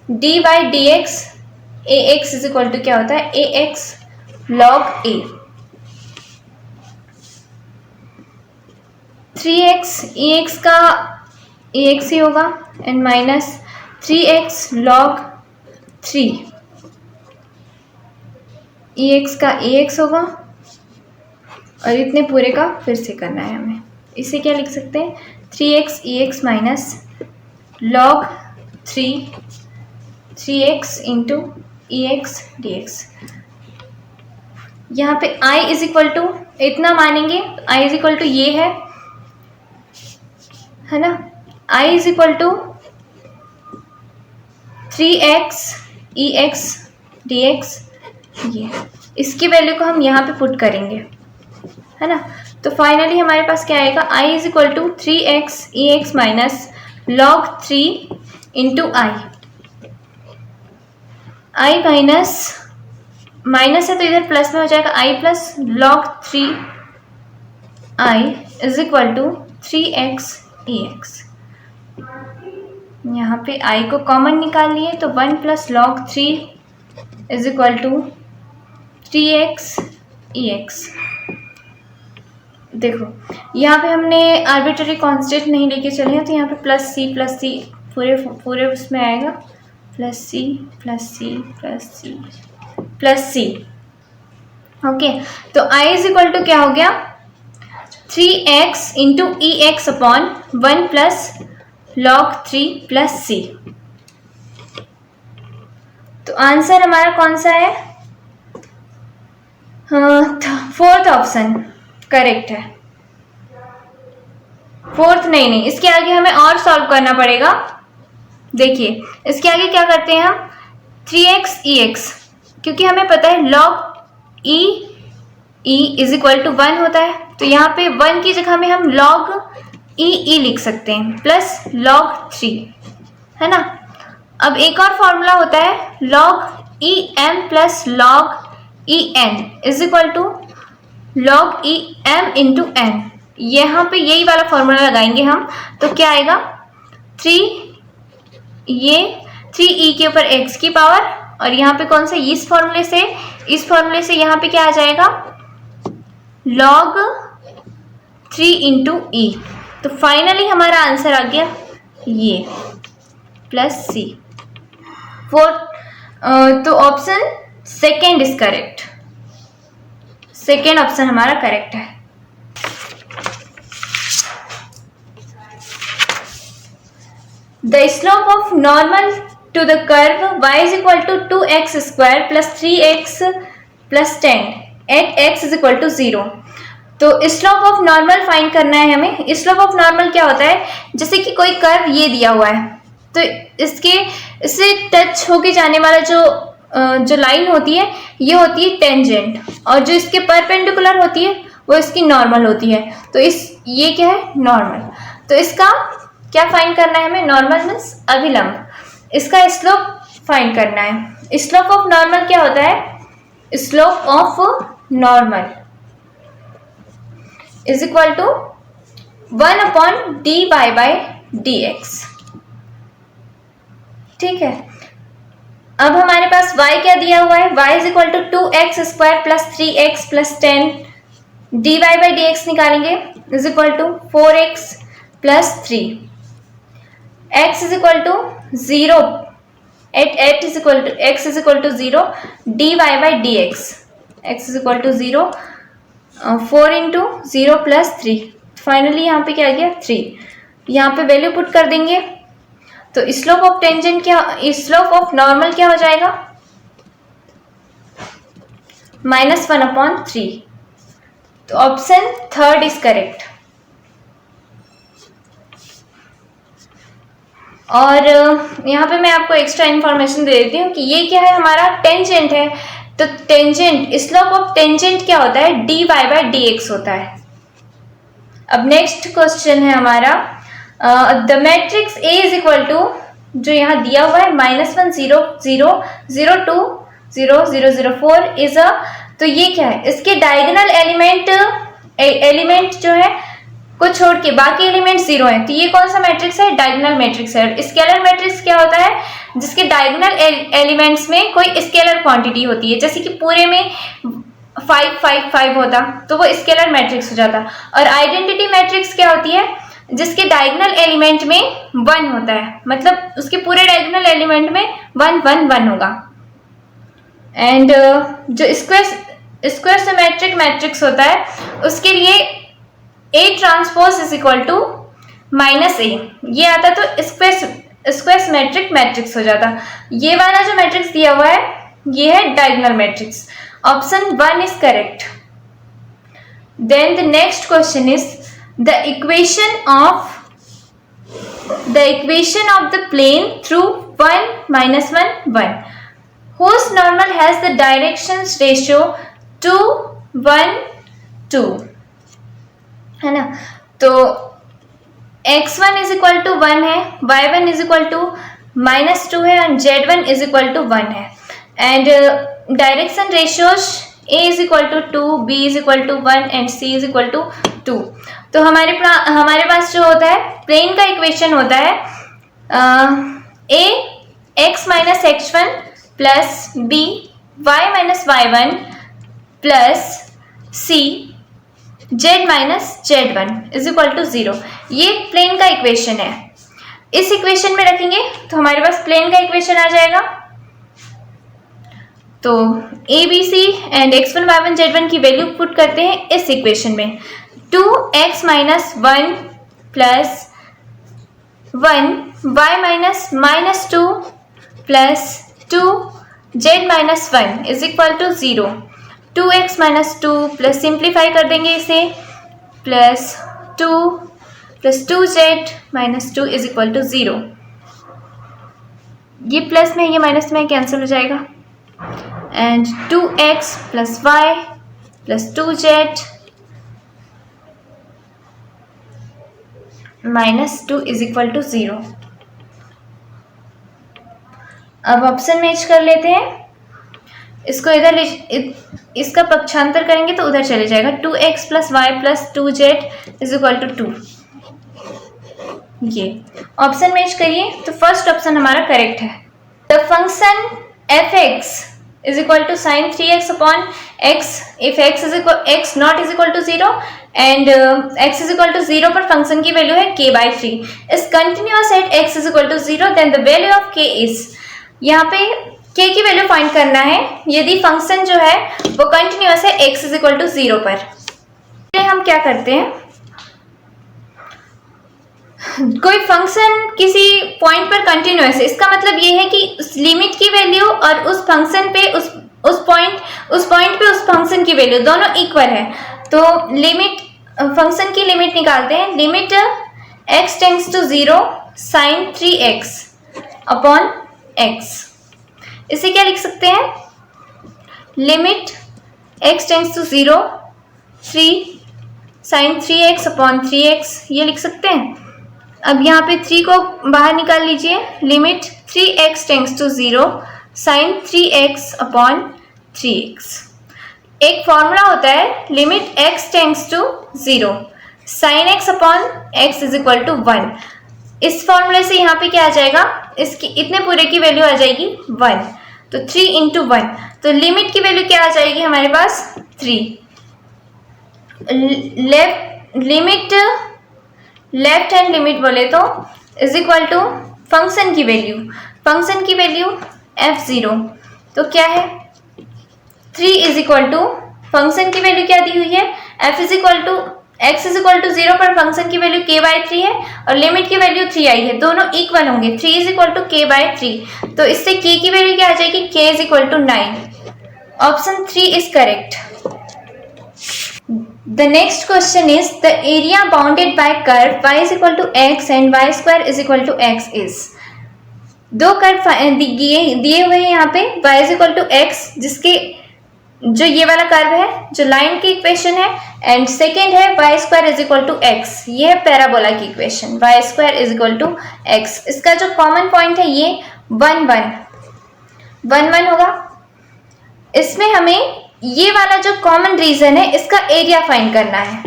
d/dx ax is equal to क्या होता है ax log a। 3x ax का ax ही होगा and minus 3x log 3 ax का ax होगा और इतने पूरे का फिर से करना है हमें। इसे क्या लिख सकते हैं 3x ax minus log 3x into ex dx। यहाँ पे i इज इक्वल टू इतना मानेंगे, i इज इक्वल टू ये है ना, i is equal to 3x ex dx। ये इसकी वैल्यू को हम यहाँ पे पुट करेंगे, है ना। तो फाइनली हमारे पास क्या आएगा i is equal to 3x ex minus log 3 into i minus है तो इधर प्लस में हो जाएगा i plus log 3i is equal to 3x ex। यहाँ पे i को कॉमन निकाल लिए तो 1 plus log 3 is equal to 3x ex। देखो यहाँ पे हमने आर्बिट्ररी कांस्टेंट नहीं लेके चले हैं, तो यहाँ पे प्लस सी पूरे उसमें आएगा प्लस सी ओके। तो i इज इक्वल टू क्या हो गया 3x into E X upon 1 plus log 3 plus C. तो आंसर हमारा कौन सा है, 4th ऑप्शन करेक्ट है। 4th नहीं, इसके आगे हमें और सॉल्व करना पड़ेगा। देखिए इसके आगे क्या करते हैं हम 3x ex, क्योंकि हमें पता है log e e is equal to 1 होता है, तो यहाँ पे 1 की जगह में हम log ई लिख सकते हैं प्लस log 3, है ना। अब एक और फॉर्मूला होता है log e m plus log e n is equal to log e m into n. यहाँ पे यही वाला फॉर्मूला लगाएंगे हम, तो क्या आएगा 3e के ऊपर x की पावर, और यहाँ पे कौन सा, इस फॉर्मूले से यहाँ पे क्या आ जाएगा log 3 इंटू ई। तो फाइनली हमारा आंसर आ गया ये प्लस सी। तो option second is correct, second option हमारा करेक्ट है। The slope of normal to the curve y is equal to 2x square plus 3x plus 10 at x is equal to 0। तो slope of normal find करना है हमें। Slope of normal क्या होता है, जैसे कि कोई कर्व ये दिया हुआ है, तो इससे टच होके जाने वाला जो लाइन होती है ये होती है टेंजेंट, और जो इसके परपेंडिकुलर होती है वो इसकी नॉर्मल होती है। तो ये क्या है, नॉर्मल। तो इसका क्या फाइंड करना है हमें, नॉर्मल मीन्स अभिलंब, इसका स्लोप फाइंड करना है। स्लोप ऑफ नॉर्मल क्या होता है, slope of normal is equal to 1/dy/dx। ठीक है, अब हमारे पास y क्या दिया हुआ है, y is equal to 2x square plus 3x plus 10, dy/dx निकालेंगे is equal to 4x plus 3, x is equal to 0 at is equal to x is equal to 0 dy/dx, x is equal to 0, 4 into 0 plus 3, finally यहाँ पे क्या आ गया 3। यहाँ पे value put कर देंगे, तो स्लोप ऑफ टेंजेंट क्या, स्लोप ऑफ नॉर्मल क्या हो जाएगा, -1/3। तो ऑप्शन थर्ड इज करेक्ट। और यहाँ पे मैं आपको एक्स्ट्रा इन्फॉर्मेशन दे देती हूँ कि ये क्या है, हमारा टेंजेंट है। तो टेंजेंट, स्लोप ऑफ टेंजेंट क्या होता है, dy/dx होता है। अब नेक्स्ट क्वेश्चन है हमारा, the matrix A is equal to, जो यहाँ दिया हुआ है -1 0 0 0 2 0 0 0 4 इज अ, तो ये क्या है, इसके डायगोनल एलिमेंट जो है को छोड़ के बाकी एलिमेंट 0 हैं, तो ये कौन सा मैट्रिक्स है, डायगोनल मैट्रिक्स है। स्केलर मैट्रिक्स क्या होता है, जिसके डायगोनल एलिमेंट्स में कोई स्केलर क्वांटिटी होती है, जैसे कि पूरे में 5 5 5 होता तो वो स्केलर मैट्रिक्स हो जाता। और आइडेंटिटी मैट्रिक्स क्या होती है, जिसके डायगोनल एलिमेंट में 1 होता है, मतलब उसके पूरे डायगोनल एलिमेंट में 1 1 1 होगा। एंड जो स्क्वायर सिमेट्रिक मैट्रिक्स होता है, उसके लिए A transpose is equal to -A, ये आता तो स्क्वायर सिमेट्रिक मैट्रिक्स हो जाता। ये वाला जो मैट्रिक्स दिया हुआ है ये है diagonal matrix. Option 1 is correct. Then the next question is the equation of the plane through 1 -1 1 whose normal has the directions ratio 2 1 2, है ना। तो x1 इज इक्वल टू 1 है, y1 इज इक्वल टू -2 है, और z1 इज इक्वल टू 1 है। And direction ratios a is equal to 2, b is equal to 1 and c is equal to 2। तो हमारे पास जो होता है प्लेन का इक्वेशन होता है a x minus x1 plus b y minus y1 plus c z minus z1 is equal to 0। ये plane का इक्वेशन है। इस इक्वेशन में रखेंगे तो हमारे पास प्लेन का इक्वेशन आ जाएगा। तो a b c and x1 y1 z1 की वैल्यू पुट करते हैं इस इक्वेशन में। 2x minus 1 plus 1 y minus -2 plus 2 z minus 1 is equal to 0। 2x minus 2 plus simplify कर देंगे इसे, plus 2 plus 2z minus 2 is equal to 0। ये plus में ये माइनस में कैंसिल हो जाएगा। And 2x plus y plus 2z minus 2 is equal to 0। अब ऑप्शन मैच कर लेते हैं। इसको इधर इसका पक्षांतर करेंगे तो उधर चले जाएगा। 2x plus y plus 2z is equal to 2। ये ऑप्शन मैच करिए तो फर्स्ट ऑप्शन हमारा करेक्ट है। The function f(x) is equal to sine 3x upon x if x not is equal to 0 and x is equal to 0 पर function की value है k/3 is continuous at x is equal to 0 then the value of k is. यहाँ पे k की value find करना है यदि function जो है वो कंटिन्यूअस है x इज इक्वल टू 0 पर। हम क्या करते हैं, कोई फंक्शन किसी पॉइंट पर कंटिन्यूअस है, इसका मतलब ये है कि उस लिमिट की वैल्यू और उस फंक्शन पे उस पॉइंट पे उस फंक्शन की वैल्यू दोनों इक्वल है। तो लिमिट, फंक्शन की लिमिट निकालते हैं। Limit x tends to 0 sine 3x upon x। इसे क्या लिख सकते हैं, limit x tends to 0 3 sine 3x upon 3x, ये लिख सकते हैं। अब यहाँ पे 3 को बाहर निकाल लीजिए। Limit 3x tends to 0 sine 3x upon 3x। एक फॉर्मूला होता है limit x tends to 0 sine x upon x is equal to 1। इस फॉर्मूले से यहाँ पे क्या आ जाएगा, इसकी इतने पूरे की वैल्यू आ जाएगी 1, तो 3 इंटू 1, तो लिमिट की वैल्यू क्या आ जाएगी हमारे पास 3। लेफ्ट हैंड लिमिट बोले तो इज इक्वल टू फंक्शन की वैल्यू f0, तो क्या है 3 इज इक्वल टू फंक्शन की वैल्यू क्या दी हुई है f is equal to x is equal to 0 पर फंक्शन की वैल्यू k/3 है और लिमिट की वैल्यू 3 आई है, दोनों इक्वल होंगे। 3 इज इक्वल टू k/3, तो इससे k की वैल्यू क्या आ जाएगी, k is equal to 9। Option 3 is correct. The next question is the area bounded by curve y is equal to x and y square is equal to x is। दो curve दिए हुए हैं यहाँ पे, y is equal to x जिसके जो ये वाला कर्व है जो लाइन की इक्वेशन है, एंड सेकेंड है y square is equal to x, ये है पैराबोला की equation y square is equal to x। इसका जो कॉमन पॉइंट है ये 1 1 होगा। इसमें हमें ये वाला जो कॉमन रीजन है इसका एरिया फाइंड करना है।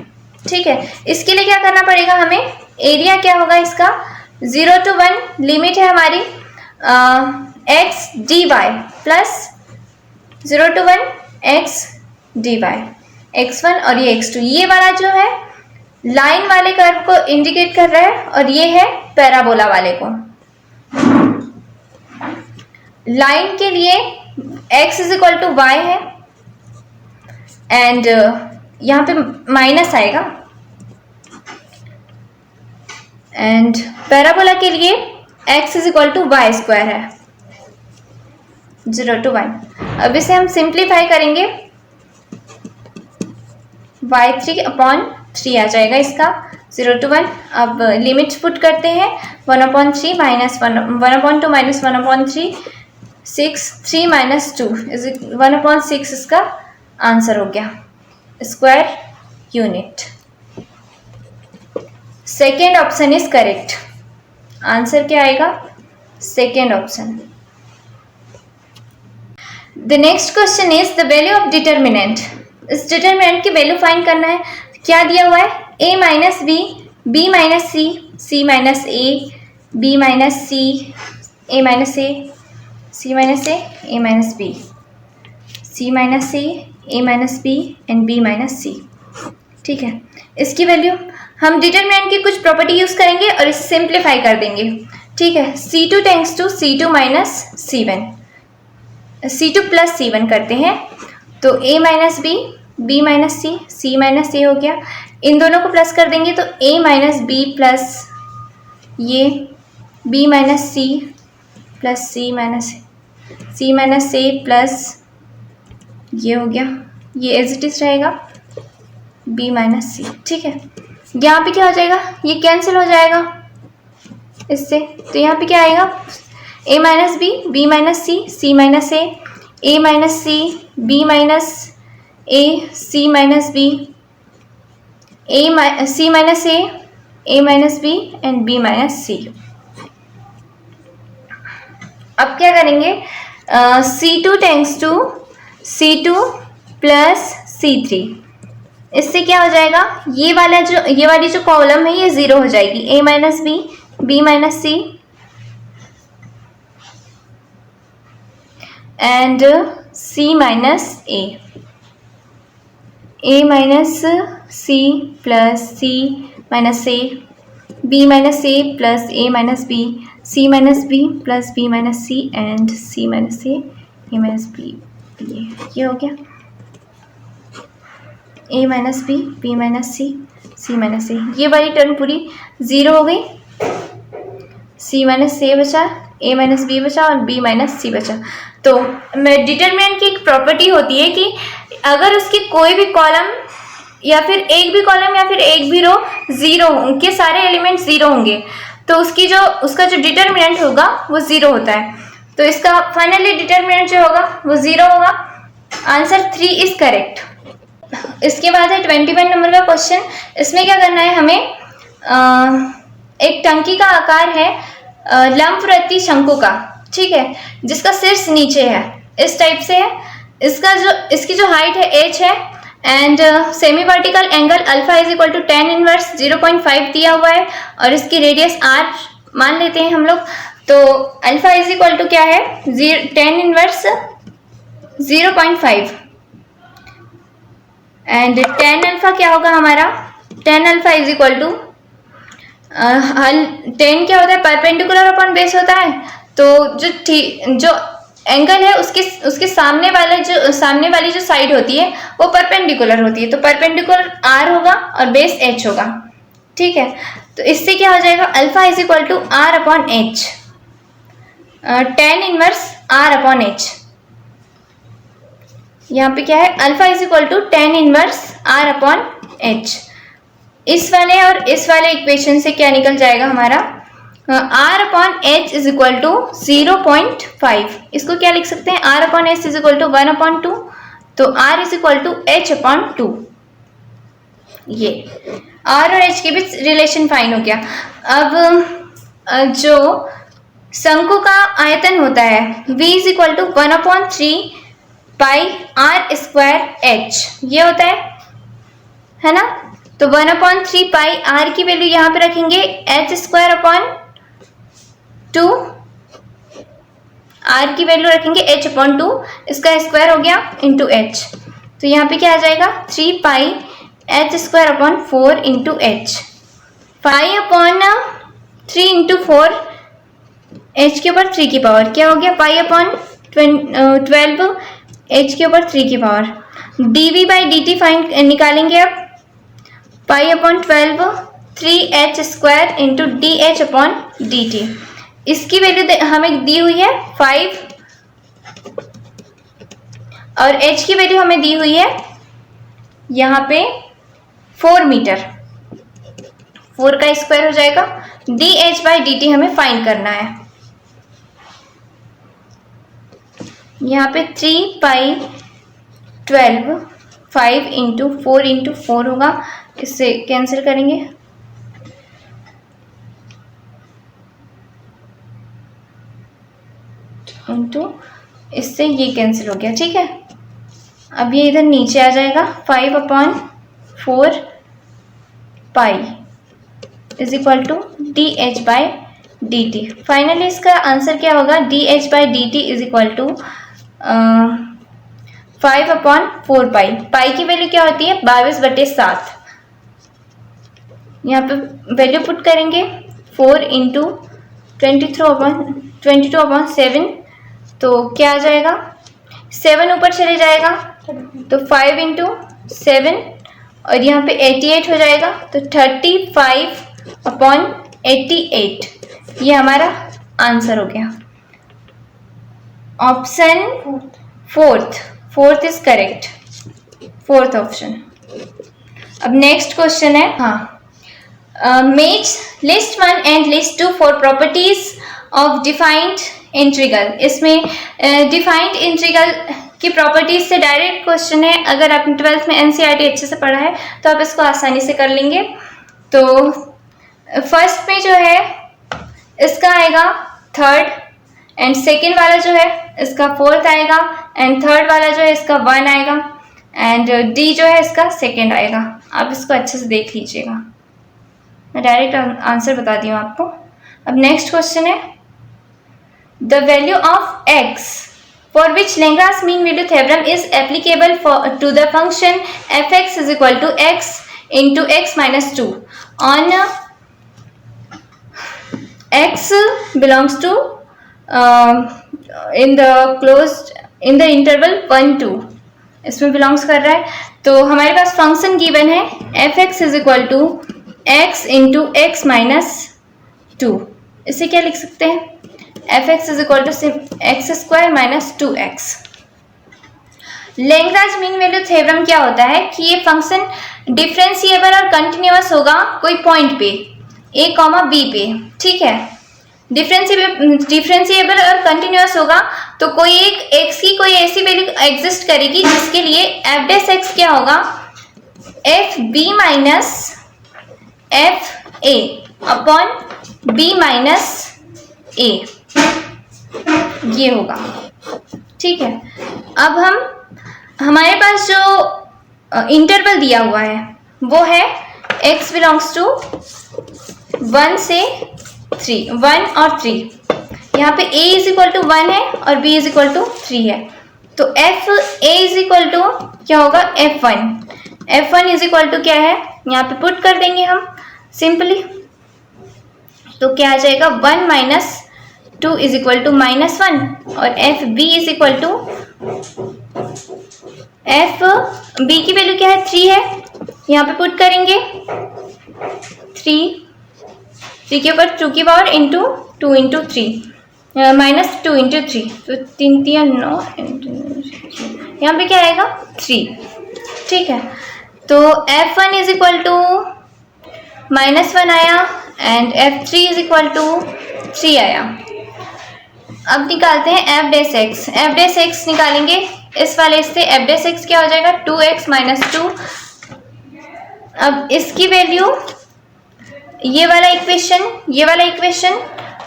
ठीक है, इसके लिए क्या करना पड़ेगा हमें, एरिया क्या होगा इसका 0 to 1 लिमिट है हमारी x dy plus 0 to 1 x dy, x1 और ये x2, ये वाला जो है लाइन वाले कर्व को इंडिकेट कर रहा है और ये है पैराबोला वाले को। लाइन के लिए x is equal to y है एंड यहाँ पे माइनस आएगा, एंड पैराबोला के लिए x is equal to y square है 0 to 1। अब इसे हम सिंप्लीफाई करेंगे, y3 अपॉन 3 आ जाएगा इसका 0 to 1। अब लिमिट्स पुट करते हैं 1/3 माइनस 1/2 माइनस 1/3 6 3 माइनस 2 इज 1/6 इसका आंसर हो गया square unit. Second option is correct. Answer क्या आएगा, second option. The next question is the value of determinant. इस डिटर्मिनेंट की वैल्यू फाइंड करना है। क्या दिया हुआ है, a minus B, b minus C, c minus A, b minus C, a minus A, c minus A, a minus B, c minus A, a minus B and b minus C. ठीक है, इसकी value हम determinant की कुछ property use करेंगे और इसे simplify कर देंगे। ठीक है, c2 tends to c2 minus c1, c2 plus c1 करते हैं तो a minus B, b minus C, c minus A हो गया। इन दोनों को प्लस कर देंगे तो a माइनस बी प्लस ये b minus C plus c minus A plus ये हो गया, ये एज इट इज रहेगा b माइनस सी। ठीक है, यहाँ पे क्या हो जाएगा, ये कैंसिल हो जाएगा इससे, तो यहाँ पे क्या आएगा a minus B, b minus C, c minus A, a minus C, b minus A C minus B, C minus A minus B and B minus C. अब क्या करेंगे, C2 tends to C2 plus C3। इससे क्या हो जाएगा, ये वाली जो कॉलम है ये जीरो हो जाएगी, A minus B, B minus C and C minus A minus C plus C minus A, B minus A plus A minus B, C minus B plus B minus C and C minus A minus B. ये हो गया A minus B minus C minus A. ये वाली term पूरी zero हो गई, सी minus ए बचा, ए minus B बचा और बी माइनस सी बचा। तो डिटरमिनेंट की एक प्रॉपर्टी होती है कि अगर उसकी कोई भी कॉलम या फिर एक भी कॉलम या फिर एक भी रो ज़ीरो, उनके सारे एलिमेंट ज़ीरो होंगे तो उसका जो डिटरमिनेंट होगा वो ज़ीरो होता है। तो इसका फाइनली डिटरमिनेंट जो होगा वो ज़ीरो होगा। Answer 3 is correct. इसके बाद है 21 नंबर का क्वेश्चन। इसमें क्या करना है हमें, एक टंकी का आकार है लंबवृत्तीय शंकु का, ठीक है, जिसका शीर्ष नीचे है, इस टाइप से है। इसकी जो हाइट है h है and semi vertical angle alpha is equal to tan inverse 0.5 दिया हुआ है और इसकी रेडियस r मान लेते हैं हम लोग। तो अल्फा इज इक्वल टू क्या है, tan inverse 0.5 and tan alpha क्या होगा हमारा, tan alpha is equal to tan क्या होता है, परपेंडिकुलर अपॉन बेस होता है। तो जो एंगल है उसके सामने वाली जो साइड होती है वो परपेंडिकुलर होती है, तो परपेंडिकुलर r होगा और बेस h होगा, ठीक है। तो इससे क्या हो जाएगा, alpha is equal to r upon h, tan inverse r upon h. यहाँ पे क्या है, alpha is equal to tan inverse r upon h. इस वाले और इस वाले इक्वेशन से क्या निकल जाएगा हमारा, r upon h is equal to 0.5। इसको क्या लिख सकते हैं, r upon h is equal to 1 upon 2, तो r is equal to h upon 2। ये r और h के बीच रिलेशन फाइन हो गया। अब जो शंकु का आयतन होता है v is equal to 1 upon 3 pi r square h, ये होता है ना। तो 1 अपॉन 3 पाई r की वैल्यू यहाँ पे रखेंगे h स्क्वायर अपॉन 2, r की वैल्यू रखेंगे h अपॉन 2, इसका स्क्वायर हो गया इंटू h। तो यहाँ पे क्या आ जाएगा, 3 पाई h square upon 4 into h। Pi upon 3 into 4, h के ऊपर 3 की पावर क्या हो गया, पाई अपॉन 12 h के ऊपर 3 की power. dv by dt find निकालेंगे अब, pi upon 12 3h square into D H upon D T. इसकी वैल्यू हमें दी हुई है 5 और h की वैल्यू हमें दी हुई है यहाँ पे 4 मीटर, 4 का स्क्वायर हो जाएगा। D h by d T हमें फाइंड करना है। यहाँ पे 3 पाई 12 5 इंटू 4 होगा, इससे कैंसिल करेंगे, इंटू इससे ये कैंसिल हो गया, ठीक है। अब ये इधर नीचे आ जाएगा, 5 upon 4 pi is equal to d h by d t. Finally इसका आंसर क्या होगा, d h by d t is equal to 5 upon 4 pi. Pi की वैल्यू क्या होती है, 22/7। यहाँ पे वैल्यू पुट करेंगे 4 इंटू 22 अपॉन 7, तो क्या आ जाएगा, 7 ऊपर चले जाएगा तो 5 इंटू 7 और यहाँ पे 88 हो जाएगा, तो 35 अपॉन 88 ये हमारा आंसर हो गया। Option fourth is correct, fourth option. अब नेक्स्ट क्वेश्चन है, हाँ, match list 1 and list 2 for properties of defined integral. इसमें डिफाइंड इंटीग्रल की प्रॉपर्टीज से डायरेक्ट क्वेश्चन है। अगर आपने 12th में एनसीईआरटी अच्छे से पढ़ा है तो आप इसको आसानी से कर लेंगे। तो फर्स्ट में जो है इसका आएगा थर्ड, एंड सेकेंड वाला जो है इसका फोर्थ आएगा, एंड थर्ड वाला जो है इसका 1 आएगा, एंड डी जो है इसका सेकेंड आएगा। आप इसको अच्छे से देख लीजिएगा, मैं डायरेक्ट आंसर बता दी हूँ आपको। अब नेक्स्ट क्वेश्चन है, the value of x for which Lagrange mean value theorem is applicable to the function f x is equal to x into x minus 2 on x belongs to in the interval 1-2, इसमें belongs कर रहा है। तो हमारे पास function given है f x is equal to x into x minus 2। इसे क्या लिख सकते हैं, f x is equal to x square minus 2x। Lagrange mean value theorem क्या होता है कि ये फंक्शन डिफरेंशिएबल और कंटिन्यूअस होगा कोई पॉइंट पे a, b पे, ठीक है। डिफरेंशिएबल और कंटिन्यूअस होगा तो कोई एक x की कोई ऐसी वैल्यू एग्जिस्ट करेगी जिसके लिए एफ डैश एक्स क्या होगा, F B minus F A upon B minus A, ये होगा, ठीक है। अब हमारे पास जो इंटरवल दिया हुआ है वो है x बिलोंग्स टू 1 से 3, 1 और 3। यहाँ पे a इज इक्वल टू 1 है और b इज इक्वल टू 3 है। तो f a is equal to क्या होगा, f1 इज इक्वल टू क्या है, यहाँ पे पुट कर देंगे हम सिंपली। तो क्या आ जाएगा, 1 minus 2 is equal to minus 1, और f b is equal to f b की वैल्यू क्या है, 3 है, यहाँ पे पुट करेंगे 3 के ऊपर 2 की power into 2 into 3 minus 2 into 3, तो 3 3 9, यहाँ पे क्या आएगा 3, ठीक है। तो f1 इज इक्वल टू -1 आया and f3 is equal to 3 आया। अब निकालते हैं एफ डैश एक्स निकालेंगे इस वाले से, एफ डैश एक्स क्या हो जाएगा 2x माइनस 2। अब इसकी वैल्यू ये वाला इक्वेशन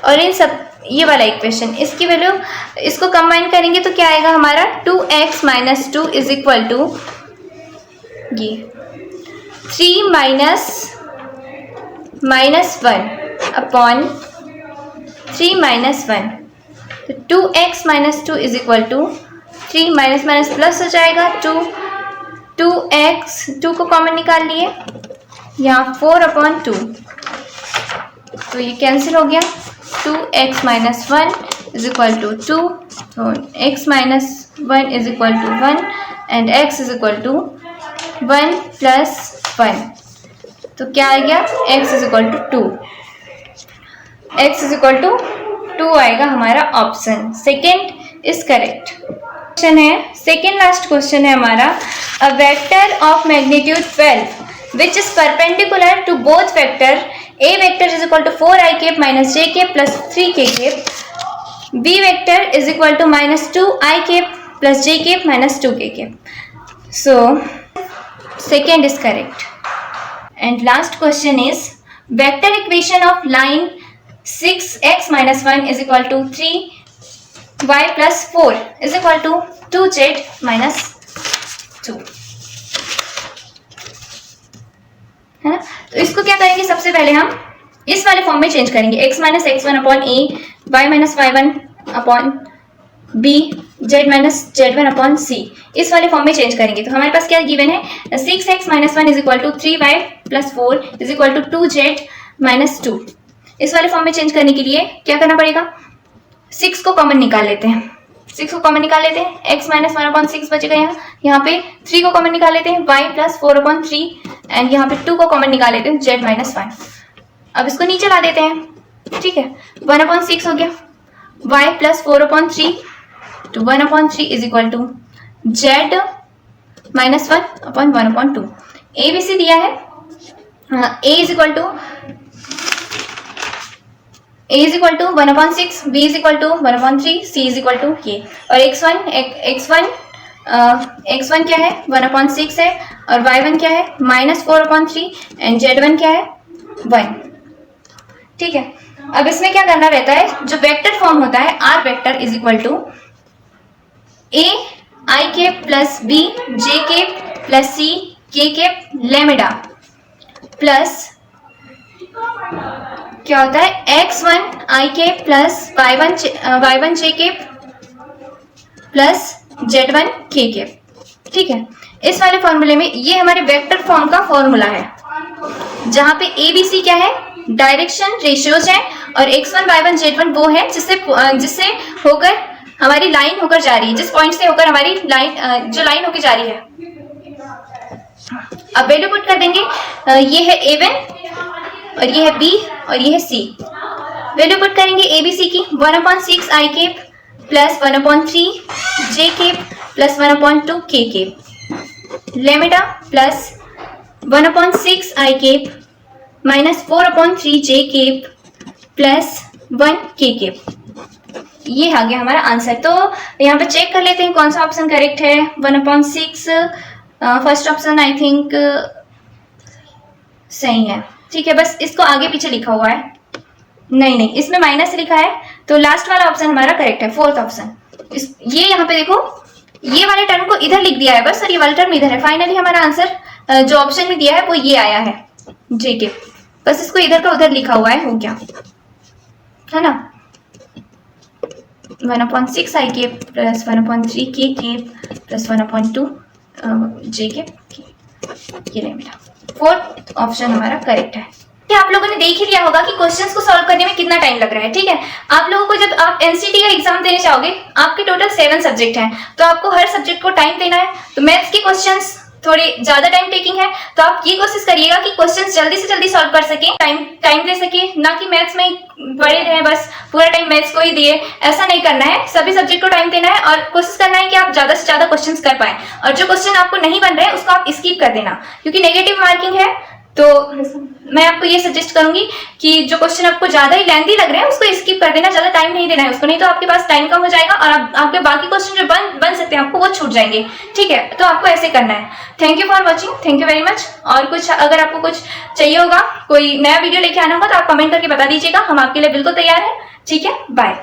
और इन सब ये वाला इक्वेशन, इसकी वैल्यू इसको कंबाइन करेंगे तो क्या आएगा हमारा 2x minus 2 is equal to ये 3 माइनस 1 अपॉन 3 माइनस 1। तो 2x minus 2 is equal to 3 minus minus plus हो जाएगा 2x 2 को कॉमन निकाल लिए, यहाँ 4/2, तो ये कैंसिल हो गया। 2x minus 1 is equal to 2, तो x minus 1 is equal to 1 and x is equal to 1 plus 1, तो क्या आ गया x is equal to 2, x is equal to 2 आएगा हमारा option second is correct. Question है सेकेंड लास्ट क्वेश्चन है हमारा, a vector of magnitude 12 which is perpendicular to both vector a vector is equal to 4i cap minus j cap plus 3k cap, b vector is equal to -2i cap plus j cap minus 2k cap. So second is correct. And last question is vector equation of line 6x minus 1 is equal to 3y plus 4 is equal to 2z minus 2, है ना। तो इसको क्या करेंगे, सबसे पहले हम इस वाले फॉर्म में चेंज करेंगे, x minus x1 upon a, y minus y1 upon b, z minus z1 upon c, इस वाले फॉर्म में चेंज करेंगे। तो हमारे पास क्या गिवन है, 6x minus 1 is equal to 3y plus 4 is equal to 2z minus 2। इस वाले फॉर्म में चेंज करने के लिए क्या करना पड़ेगा, 6 को कॉमन निकाल लेते हैं, 6 को कॉमन निकाल लेते हैं, x माइनस 1/6 बचेगा यहाँ पे 3 को कॉमन निकाल लेते हैं, y प्लस 4/3 एंड यहाँ पे 2 को कॉमन निकाल लेते हैं, z माइनस 1। अब इसको नीचे ला देते हैं, ठीक है, 1/6 हो गया, y प्लस 4/3 तो 1/3 is equal to z minus 1/1/2। A B C दिया है, a is equal to a is equal to 1/6, b is equal to 1/3, c is equal to ये, और x1 x1 क्या है 1/6 है और y1 क्या है -4/3 एंड z1 क्या है 1। ठीक है, अब इसमें क्या करना रहता है, जो वेक्टर फॉर्म होता है r vector is equal to a i cap plus b j cap plus c k cap lambda plus क्या होता है x1 i cap plus y1 j cap plus z1 k cap. ठीक है, इस वाले फॉर्मूले में ये हमारे वेक्टर फॉर्म का फॉर्मूला है, जहां पे ए बी सी क्या है डायरेक्शन रेशियोज है और x1 y1 z1 वो है जिससे होकर हमारी लाइन होकर जा रही है, जिस पॉइंट से होकर हमारी लाइन जो लाइन होकर जा रही है। अब वैल्यू पुट कर देंगे, ये है a1 और ये है b और ये है c। वैल्यू पुट करेंगे ए बी सी की 1/6 i cap plus 1/3 j cap plus 1/2 k cap lambda plus 1/6 i cap minus 4/3 j cap plus 1 k cap. ये आ गया हमारा आंसर। तो यहाँ पे चेक कर लेते हैं कौन सा ऑप्शन करेक्ट है। 1/6 फर्स्ट ऑप्शन आई थिंक सही है। ठीक है, बस इसको आगे पीछे लिखा हुआ है, नहीं इसमें माइनस लिखा है, तो लास्ट वाला ऑप्शन हमारा करेक्ट है, फोर्थ ऑप्शन। ये यहाँ पे देखो, ये वाले टर्म को इधर लिख दिया है बस, और ये वाला टर्म इधर है। फाइनली हमारा आंसर जो ऑप्शन में दिया है वो ये आया है जे के, बस इसको इधर का उधर लिखा हुआ है, हो गया है ना। 1/6 i cap plus 1/3 k cap plus 1/2 j cap, ये लैम्डा। फोर्थ ऑप्शन हमारा करेक्ट है। आप लोगों ने देख ही लिया होगा कि क्वेश्चंस को सॉल्व करने में कितना टाइम लग रहा है। ठीक है, आप लोगों को जब आप एनसीटी का एग्जाम देने जाओगे, आपके टोटल 7 सब्जेक्ट हैं, तो आपको हर सब्जेक्ट को टाइम देना है। तो मैथ्स के क्वेश्चंस थोड़े ज्यादा टाइम टेकिंग है, तो आप ये कोशिश करिएगा कि क्वेश्चंस जल्दी से जल्दी सॉल्व कर सके, टाइम दे सके, ना कि मैथ्स में पड़े रहे बस पूरा टाइम मैथ्स को ही दिए। ऐसा नहीं करना है, सभी सब्जेक्ट को टाइम देना है और कोशिश करना है कि आप ज्यादा से ज्यादा क्वेश्चंस कर पाए। और जो क्वेश्चन आपको नहीं बन रहे उसको आप स्किप कर देना, क्योंकि नेगेटिव मार्किंग है। तो मैं आपको ये सजेस्ट करूंगी कि जो क्वेश्चन आपको ज्यादा ही लेंथी लग रहे हैं उसको स्किप कर देना, ज्यादा टाइम नहीं देना है उसको, नहीं तो आपके पास टाइम कम हो जाएगा और आपके बाकी क्वेश्चन जो बन सकते हैं आपको वो छूट जाएंगे। ठीक है, तो आपको ऐसे करना है। Thank you for watching, thank you very much. और कुछ अगर आपको कुछ चाहिए होगा, कोई नया वीडियो लेके आना होगा, तो आप कमेंट करके बता दीजिएगा, हम आपके लिए बिल्कुल तैयार है। ठीक है, बाय।